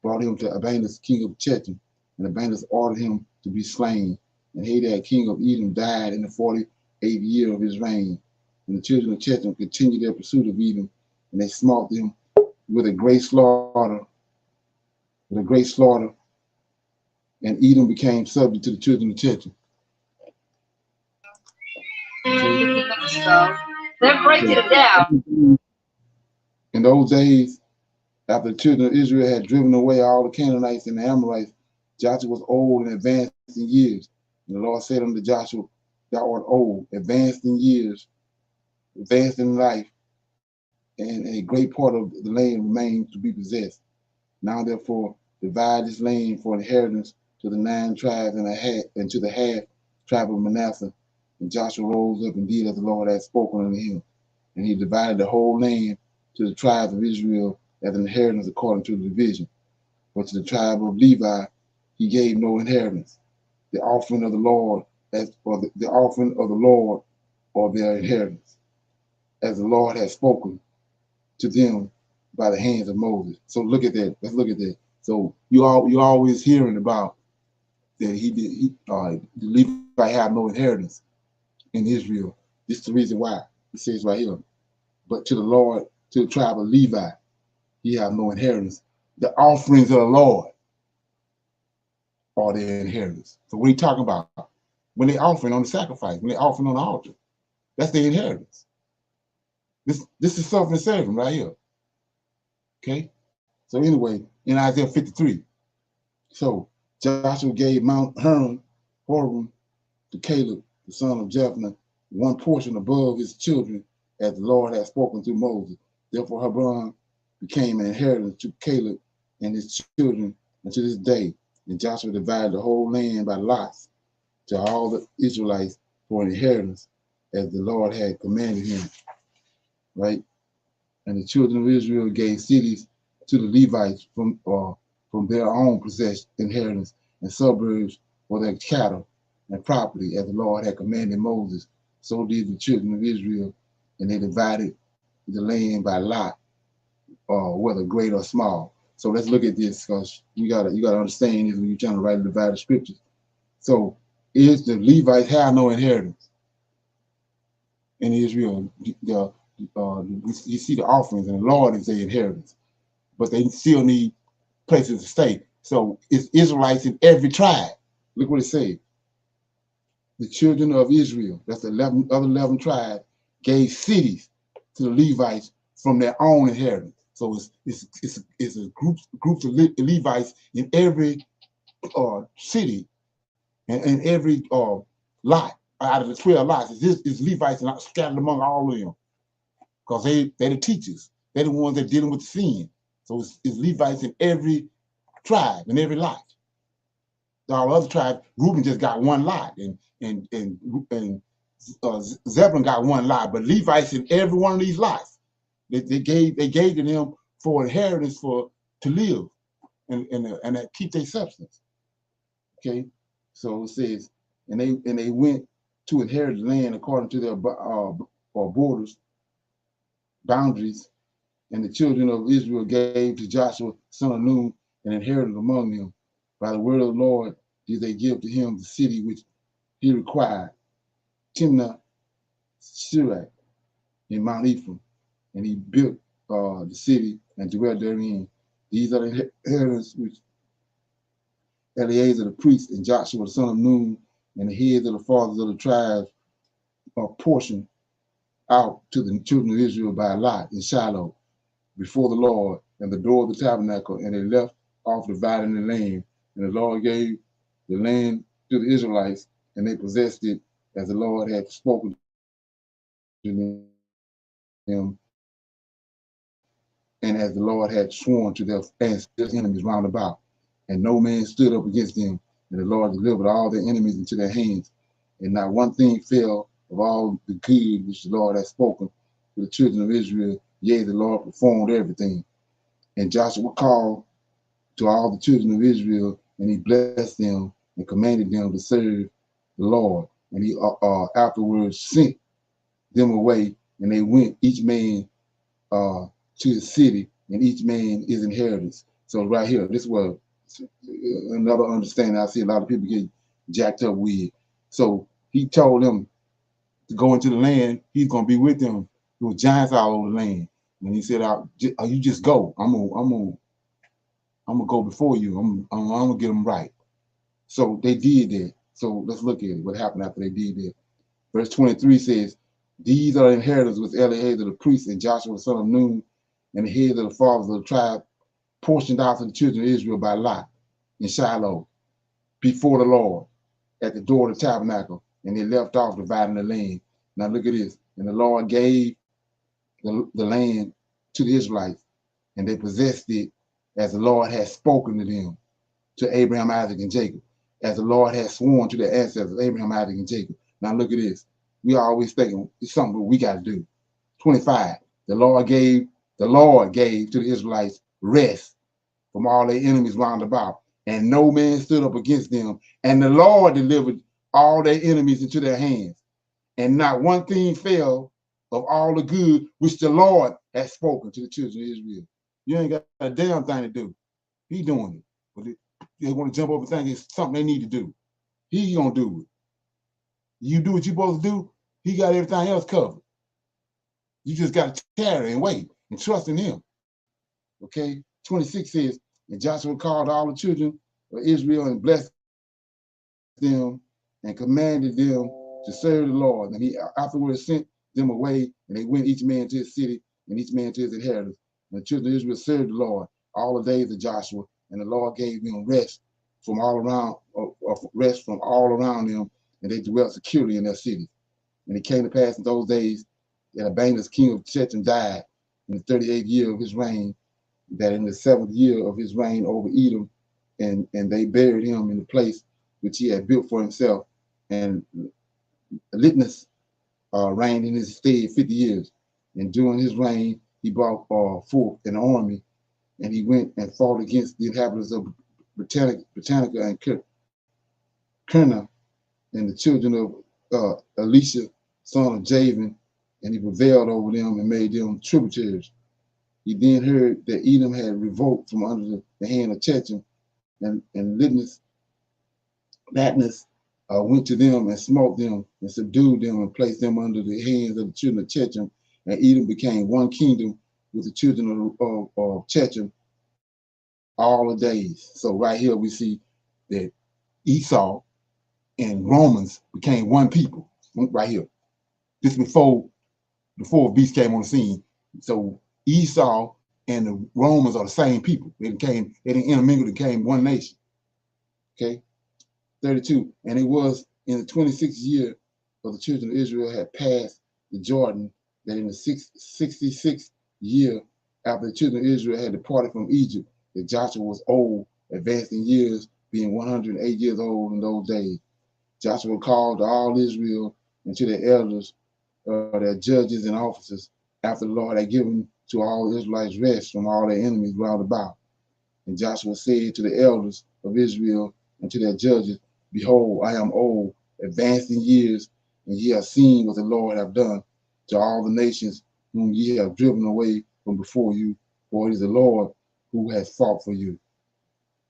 brought him to Abanus, king of Checham, and Abanus ordered him to be slain. And Hadad, king of Edom, died in the 48th year of his reign. And the children of Checham continued their pursuit of Edom, and they smote them with a great slaughter, and Edom became subject to the children of Checham. So they're breaking it down. In those days, after the children of Israel had driven away all the Canaanites and the Amorites, Joshua was old and advanced in years. And the Lord said unto Joshua, thou art old, advanced in years, advanced in life, and a great part of the land remains to be possessed. Now therefore divide this land for inheritance to the 9 tribes and to the half tribe of Manasseh. And Joshua rose up and did as the Lord had spoken unto him. And he divided the whole land to the tribes of Israel as an inheritance according to the division. But to the tribe of Levi he gave no inheritance. The offering of the Lord, the offering of the Lord, or their inheritance, as the Lord had spoken to them by the hands of Moses. So look at that. Let's look at that. So you're always hearing about that the Levi had no inheritance in Israel. This is the reason why. It says right here. But to the Lord, to the tribe of Levi, he have no inheritance. The offerings of the Lord are their inheritance. So what are you talking about? When they offering on the sacrifice, when they offering on the altar, that's their inheritance. This is suffering serving right here. Okay? So anyway, in Isaiah 53, so Joshua gave Mount Horeb to Caleb, the son of Jephunneh, one portion above his children, as the Lord had spoken through Moses. Therefore Hebron became an inheritance to Caleb and his children unto this day. And Joshua divided the whole land by lots to all the Israelites for an inheritance, as the Lord had commanded him. Right? And the children of Israel gave cities to the Levites from their own possession, inheritance, and suburbs for their cattle and property, as the Lord had commanded Moses. So did the children of Israel, and they divided the land by lot, whether great or small. So let's look at this, because you gotta understand this when you're trying to write and divide the scriptures. So is the Levites have no inheritance in Israel? You see the offerings, and the Lord is their inheritance, but they still need places to stay. So it's Israelites in every tribe. Look what it says. The children of Israel, that's the other 11 tribes, gave cities to the Levites from their own inheritance. So it's a groups of Levites in every city and every lot out of the 12 lots. It's Levites and scattered among all of them, because they're the teachers. They're the ones that are dealing with sin. So it's Levites in every tribe, in every lot. All other tribes, Reuben just got one lot, and Zebulun got one lot, but Levites in every one of these lots, they gave to them for inheritance to live and keep their substance. Okay, so it says, and they went to inherit the land according to their borders, boundaries, and the children of Israel gave to Joshua son of Nun and inherited among them. By the word of the Lord did they give to him the city which he required, Timnah Sirach in Mount Ephraim, and he built the city and dwelt therein. These are the inheritance which Eleazar the priest and Joshua the son of Nun and the heads of the fathers of the tribes portioned out to the children of Israel by lot in Shiloh before the Lord and the door of the tabernacle, and they left off dividing the land. And the Lord gave the land to the Israelites, and they possessed it as the Lord had spoken to them, and as the Lord had sworn to their enemies round about. And no man stood up against them, and the Lord delivered all their enemies into their hands. And not one thing fell of all the good which the Lord had spoken to the children of Israel. Yea, the Lord performed everything. And Joshua called to all the children of Israel, and he blessed them and commanded them to serve the Lord. And he afterwards sent them away, and they went each man to his city, and each man his inheritance. So right here, this was another understanding I see a lot of people get jacked up with. So he told them to go into the land. He's going to be with them. There was giants all over the land. And he said, you just go. I'm gonna go before you. I'm gonna get them right. So they did that. So let's look at it. What happened after they did that? Verse 23 says, "These are the inheritors with Eleazar the priest and Joshua the son of Nun, and the heads of the fathers of the tribe, portioned out to the children of Israel by lot in Shiloh, before the Lord, at the door of the tabernacle, and they left off dividing the land." Now look at this. And the Lord gave the land to the Israelites, and they possessed it as the Lord had spoken to them, to Abraham, Isaac, and Jacob, as the Lord had sworn to their ancestors, Abraham, Isaac, and Jacob. Now look at this. We always thinking it's something we got to do. 25. The Lord gave to the Israelites rest from all their enemies round about, and no man stood up against them. And the Lord delivered all their enemies into their hands, and not one thing fell of all the good which the Lord had spoken to the children of Israel. You ain't got a damn thing to do. He doing it. But they want to jump over things. It's something they need to do. He gonna do it. You do what you're supposed to do. He got everything else covered. You just got to tarry and wait and trust in him. Okay. 26 says, and Joshua called all the children of Israel and blessed them and commanded them to serve the Lord. And he afterwards sent them away, and they went each man to his city and each man to his inheritance. And the children of Israel served the Lord all the days of Joshua, and the Lord gave them rest from all around, them, and they dwelt securely in their cities. And it came to pass in those days that Abanus, king of Shechem, died in the 38th year of his reign, that in the 7th year of his reign over Edom, and they buried him in the place which he had built for himself. And Litnus reigned in his stead 50 years. And during his reign, he brought forth an army, and he went and fought against the inhabitants of Britannica and Kerna, and the children of Elisha, son of Javan, and he prevailed over them and made them tributaries. He then heard that Edom had revolted from under the hand of Chechem, and Litnus went to them and smote them and subdued them and placed them under the hands of the children of Chechem, and Edom became one kingdom with the children of Chechem all the days. So right here we see that Esau and Romans became one people right here. This before beast came on the scene. So Esau and the Romans are the same people. They didn't intermingle, they became one nation. Okay. 32. And it was in the 26th year of the children of Israel had passed the Jordan, that in the 66th year after the children of Israel had departed from Egypt, that Joshua was old, advanced in years, being 108 years old in those days. Joshua called all Israel and to their elders, their judges and officers, after the Lord had given to all Israelites rest from all their enemies round about. And Joshua said to the elders of Israel and to their judges, Behold, I am old, advanced in years, and ye have seen what the Lord hath done to all the nations whom ye have driven away from before you, for it is the Lord who has fought for you.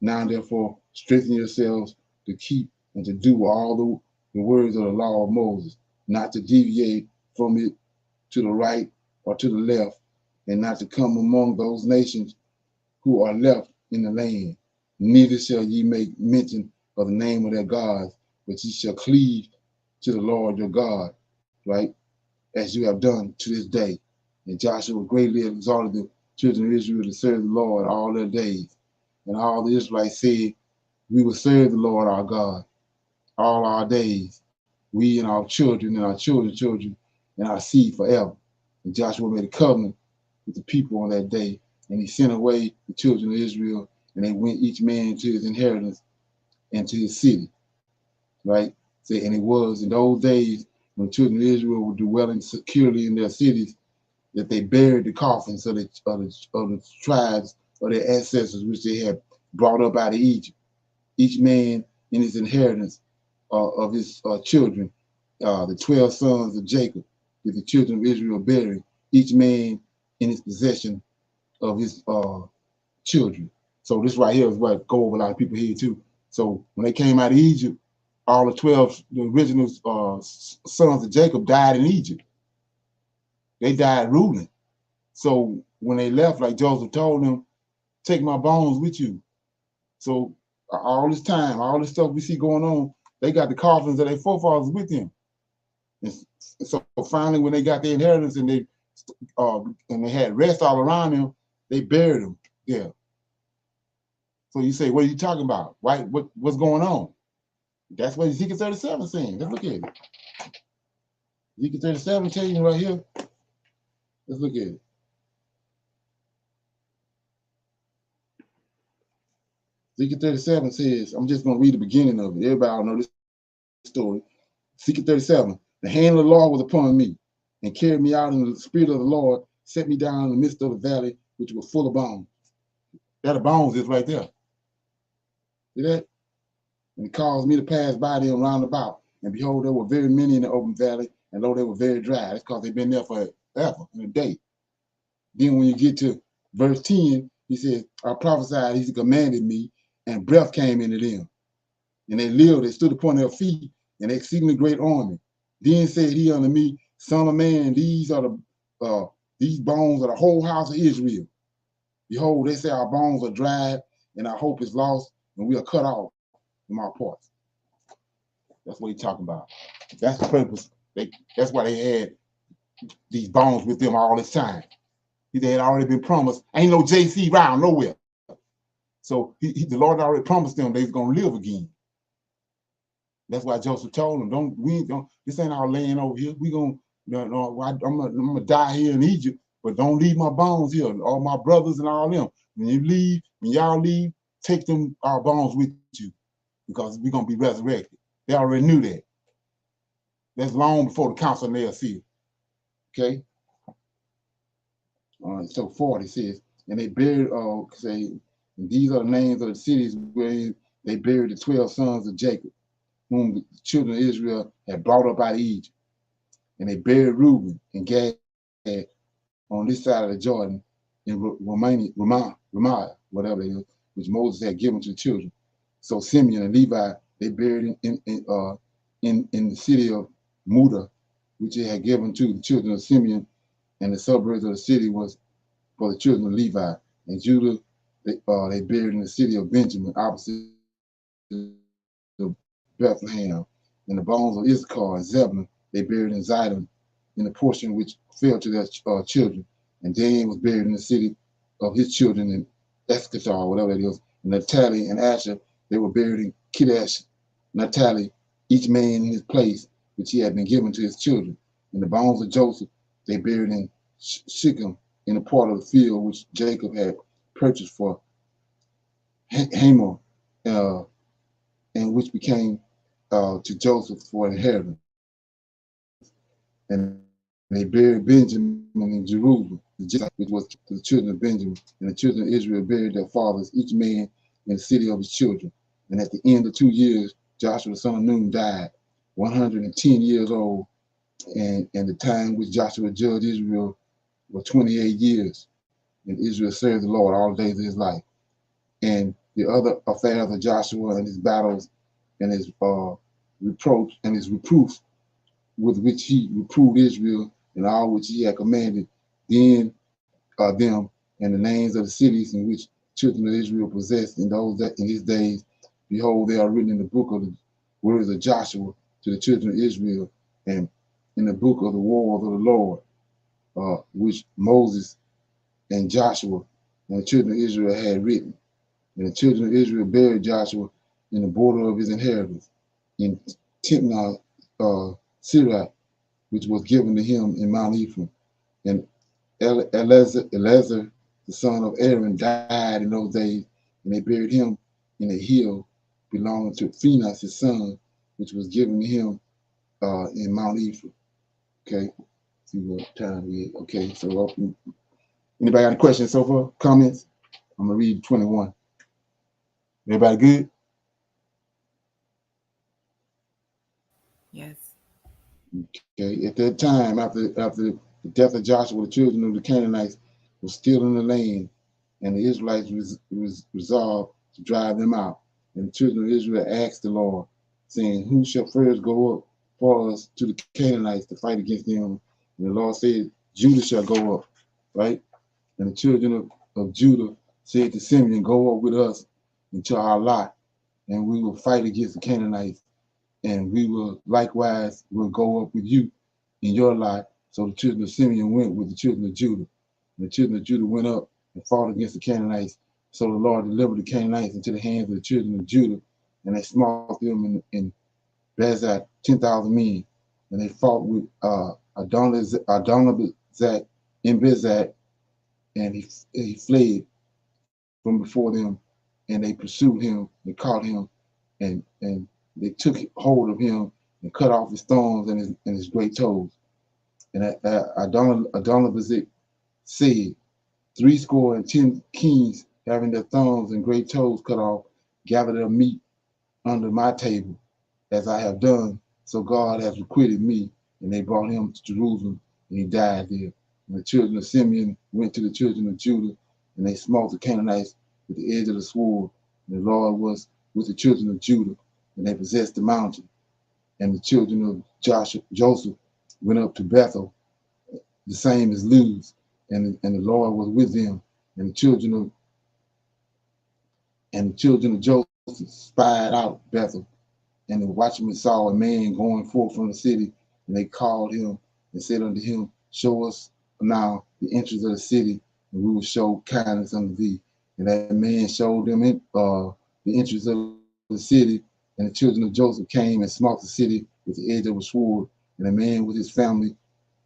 Now therefore Strengthen yourselves to keep and to do all the words of the law of Moses, not to deviate from it to the right or to the left, and not to come among those nations who are left in the land. Neither shall ye make mention of the name of their gods, but ye shall cleave to the Lord your God, right, as you have done to this day. And Joshua greatly exalted the children of Israel to serve the Lord all their days. And all the Israelites said, we will serve the Lord our God all our days, we and our children and our children's children and our seed forever. And Joshua made a covenant with the people on that day, and he sent away the children of Israel, and they went each man to his inheritance and to his city, right? So, and it was in those days when the children of Israel were dwelling securely in their cities that they buried the coffins of the tribes of their ancestors, which they had brought up out of Egypt, each man in his inheritance of his children, the 12 sons of Jacob, with the children of Israel buried, each man in his possession of his children. So this right here is what go over a lot of people here too. So when they came out of Egypt, all the 12, the original sons of Jacob died in Egypt. They died ruling. So when they left, like Joseph told them, take my bones with you. So all this time, all this stuff we see going on, they got the coffins of their forefathers with them. And so finally, when they got their inheritance and they had rest all around them, they buried them there. So you say, what are you talking about? Why? What's going on? That's what Ezekiel 37 is saying. Let's look at it. Ezekiel 37 telling you right here. Let's look at it. Ezekiel 37 says, I'm just going to read the beginning of it. Everybody will know this story. Ezekiel 37, the hand of the Lord was upon me and carried me out in the spirit of the Lord, set me down in the midst of the valley, which was full of bones. That of bones is right there. See that? And he caused me to pass by them round about. And behold, there were very many in the open valley, and lo, they were very dry. That's because they've been there forever, in a day. Then when you get to verse 10, he says, I prophesied, he commanded me, and breath came into them. And they lived, they stood upon their feet, and exceedingly great army. Then said he unto me, Son of man, these bones are the whole house of Israel. Behold, they say our bones are dried, and our hope is lost, and we are cut off from our parts. That's what he's talking about. That's the purpose. That's why they had these bones with them all this time. They had already been promised. Ain't no JC round nowhere. So the Lord already promised them they was gonna live again. That's why Joseph told them, this ain't our land over here. I'm gonna die here in Egypt, but don't leave my bones here. All my brothers and all them. When y'all leave, take them our bones with you, because we're gonna be resurrected. They already knew that. That's long before the council of Nicaea. Okay. So 40 says, and they buried, these are the names of the cities where they buried the 12 sons of Jacob, whom the children of Israel had brought up out of Egypt. And they buried Reuben and Gad on this side of the Jordan in Ramah, whatever it is, which Moses had given to the children. So Simeon and Levi, they buried in the city of Muda, which he had given to the children of Simeon, and the suburbs of the city was for the children of Levi. And Judah, they buried in the city of Benjamin, opposite of Bethlehem. And the bones of Issachar and Zebulun, they buried in Zidon, in the portion which fell to their children. And Dan was buried in the city of his children in Escashar, whatever it is. And Naphtali and Asher, they were buried in Kedesh, Naphtali, each man in his place, which he had been given to his children. And the bones of Joseph, they buried in Shechem, in a part of the field which Jacob had purchased for Hamor, and which became to Joseph for inheritance. And they buried Benjamin in Jerusalem, which was to the children of Benjamin. And the children of Israel buried their fathers, each man in the city of his children. And at the end of 2 years, Joshua the son of Nun died, 110 years old. And the time which Joshua judged Israel was 28 years. And Israel served the Lord all the days of his life. And the other affairs of Joshua and his battles and his reproach and his reproofs with which he reproved Israel and all which he had commanded then them, and the names of the cities in which children of Israel possessed in his days. Behold, they are written in the book of the words of Joshua to the children of Israel, and in the book of the wars of the Lord, which Moses and Joshua and the children of Israel had written. And the children of Israel buried Joshua in the border of his inheritance, in Timnah Sirach, which was given to him in Mount Ephraim. And Eleazar, the son of Aaron, died in those days, and they buried him in a hill belonging to Phinehas, his son, which was given to him in Mount Ephraim. Okay, see what time we is. Okay, so anybody got any questions so far? Comments? I'm gonna read 21. Everybody good? Yes. Okay, at that time, after the death of Joshua, the children of the Canaanites were still in the land, and the Israelites was resolved to drive them out. And the children of Israel asked the Lord, saying, who shall first go up for us to the Canaanites to fight against them? And the Lord said, Judah shall go up, right? And the children of Judah said to Simeon, go up with us into our lot, and we will fight against the Canaanites, and we will likewise go up with you in your lot. So the children of Simeon went with the children of Judah. And the children of Judah went up and fought against the Canaanites. So the Lord delivered the Canaanites into the hands of the children of Judah, and they smote them in Bezat, 10,000 men. And they fought with Adonizak in Bezat, and he fled from before them, and they pursued him and caught him, and they took hold of him and cut off his thumbs and his great toes. And Adonizak said, 70 kings having their thumbs and great toes cut off, gather their meat under my table, as I have done. So God has requited me. And they brought him to Jerusalem, and he died there. And the children of Simeon went to the children of Judah, and they smote the Canaanites with the edge of the sword. And the Lord was with the children of Judah, and they possessed the mountain. And the children of Joseph went up to Bethel, the same as Luz, and the Lord was with them. And the children of Joseph spied out Bethel, and the watchmen saw a man going forth from the city, and they called him and said unto him, show us now the entrance of the city, and we will show kindness unto thee. And that man showed them the entrance of the city, and the children of Joseph came and smote the city with the edge of a sword, and the man with his family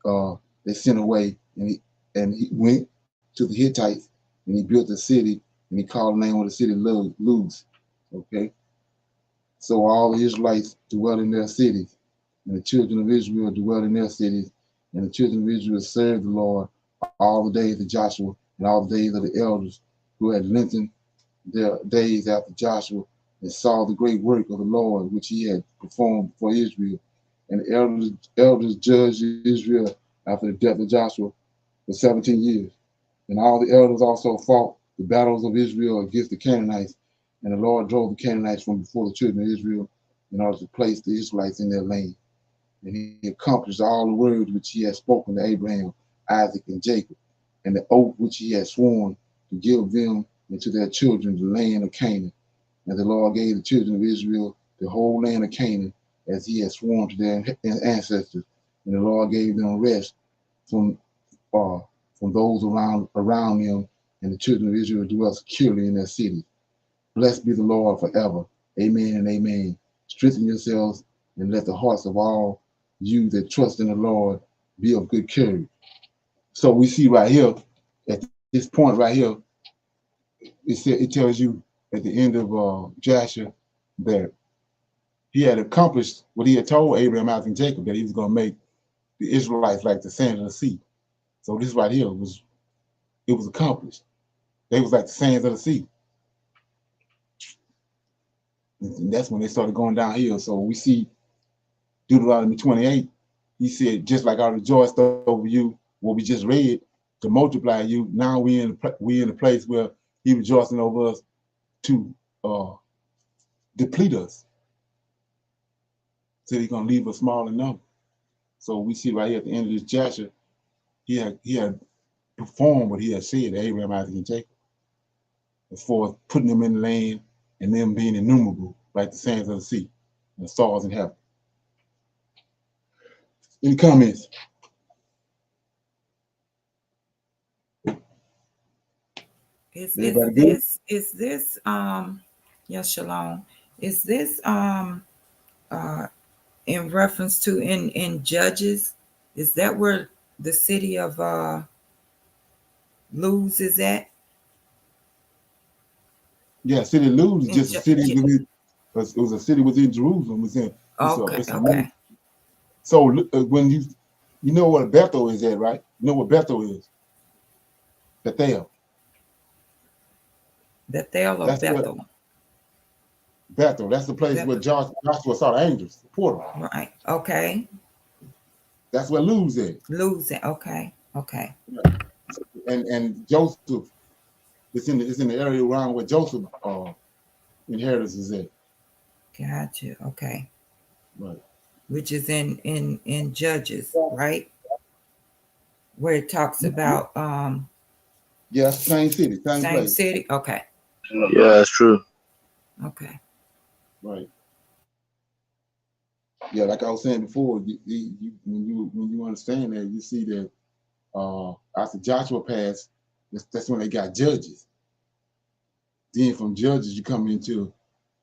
they sent away, and he went to the Hittites, and he built a city, and he called the name of the city Luz. Okay, so all the Israelites dwelt in their cities, and the children of Israel dwelt in their cities, and the children of Israel served the Lord all the days of Joshua and all the days of the elders who had lengthened their days after Joshua, and saw the great work of the Lord which he had performed for Israel. And the elders judged Israel after the death of Joshua for 17 years. And all the elders also fought the battles of Israel against the Canaanites, and the Lord drove the Canaanites from before the children of Israel in order to place the Israelites in their land. And he accomplished all the words which he had spoken to Abraham, Isaac, and Jacob, and the oath which he had sworn to give them and to their children the land of Canaan. And the Lord gave the children of Israel the whole land of Canaan, as he had sworn to their ancestors. And the Lord gave them rest from those around them, and the children of Israel dwelt securely in their cities. Blessed be the Lord forever. Amen and amen. Strengthen yourselves, and let the hearts of all you that trust in the Lord be of good courage. So we see right here, at this point right here, it tells you at the end of Joshua that he had accomplished what he had told Abraham, Isaac, and Jacob, that he was going to make the Israelites like the sand of the sea. So this right here was accomplished. They was like the sands of the sea. And that's when they started going downhill. So we see Deuteronomy 28. He said, just like I rejoiced over you, what we just read, to multiply you. Now we in a place where he rejoicing over us to deplete us. Said he's gonna leave us small in number. So we see right here at the end of this chapter, he had performed what he had said to Abraham, Isaac, and Jacob, as far as putting them in the land and them being innumerable, like the sands of the sea and the stars in heaven. Any comments? Is Everybody good? this yes, Shalom. Is this in reference to in Judges? Is that where the city of Luz is at? Yeah, city of Luz is In just a city within. It was a city within Jerusalem. It's okay. So when you know what Bethel is at, right? You know what Bethel is? Bethel. Bethel or That's Bethel? what Bethel. That's the place where Joshua saw the angels, the portal. Right. Okay. That's where Luz is. Luz. Okay. Okay. And Joseph, it's in the area around where Joseph inheritance is at. Gotcha. Okay. Right. Which is in Judges, right? Where it talks about yes, same city, same place. city. Okay. Yeah, that's true. Okay. Right. Yeah, like I was saying before, when you understand that, you see that after Joshua passed, that's when they got judges. Then from judges, you come into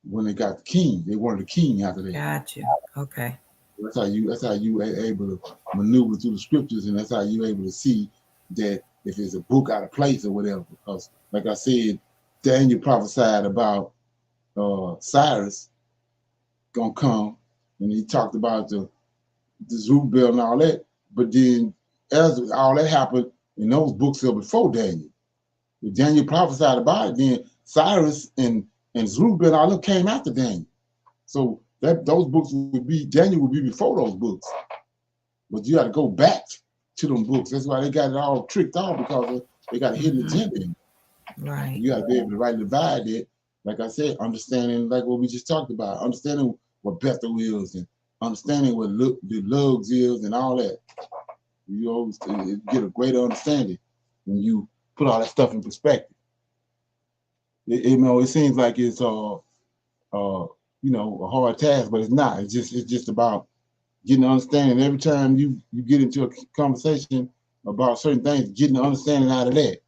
when they got the king. They wanted a king after that. Gotcha. Okay. That's how you able to maneuver through the scriptures, and that's how you able to see that if it's a book out of place or whatever. Because, like I said, Daniel prophesied about Cyrus gonna come, and he talked about the Zerubbabel and all that. But then, as all that happened in those books are before Daniel. If Daniel prophesied about it, then Cyrus and Zerubbabel and all them came after Daniel. So those books would be, Daniel would be before those books. But you got to go back to them books. That's why they got it all tricked off, because they got a hidden agenda in it. Right. You got to be able to rightly divide it. Like I said, understanding like what we just talked about, understanding what Bethel is and understanding what the lugs is and all that. You always get a greater understanding when you put all that stuff in perspective. It seems like it's a hard task, but it's not. It's just about getting an understanding. Every time you get into a conversation about certain things, getting an understanding out of that.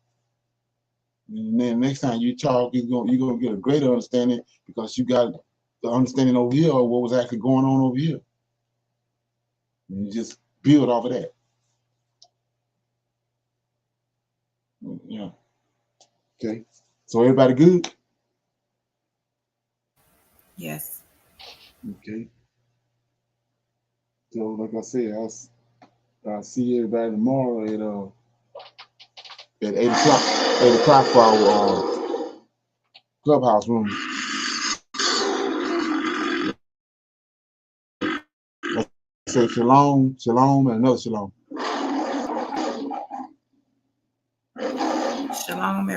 And then next time you talk, you're gonna get a greater understanding, because you got the understanding over here of what was actually going on over here. And you just build off of that. Yeah. Okay. So everybody good? Yes. Okay. So like I said, I'll see everybody tomorrow at 8 o'clock. 8 o'clock for our clubhouse room. Say shalom, shalom, and another shalom. Shalom,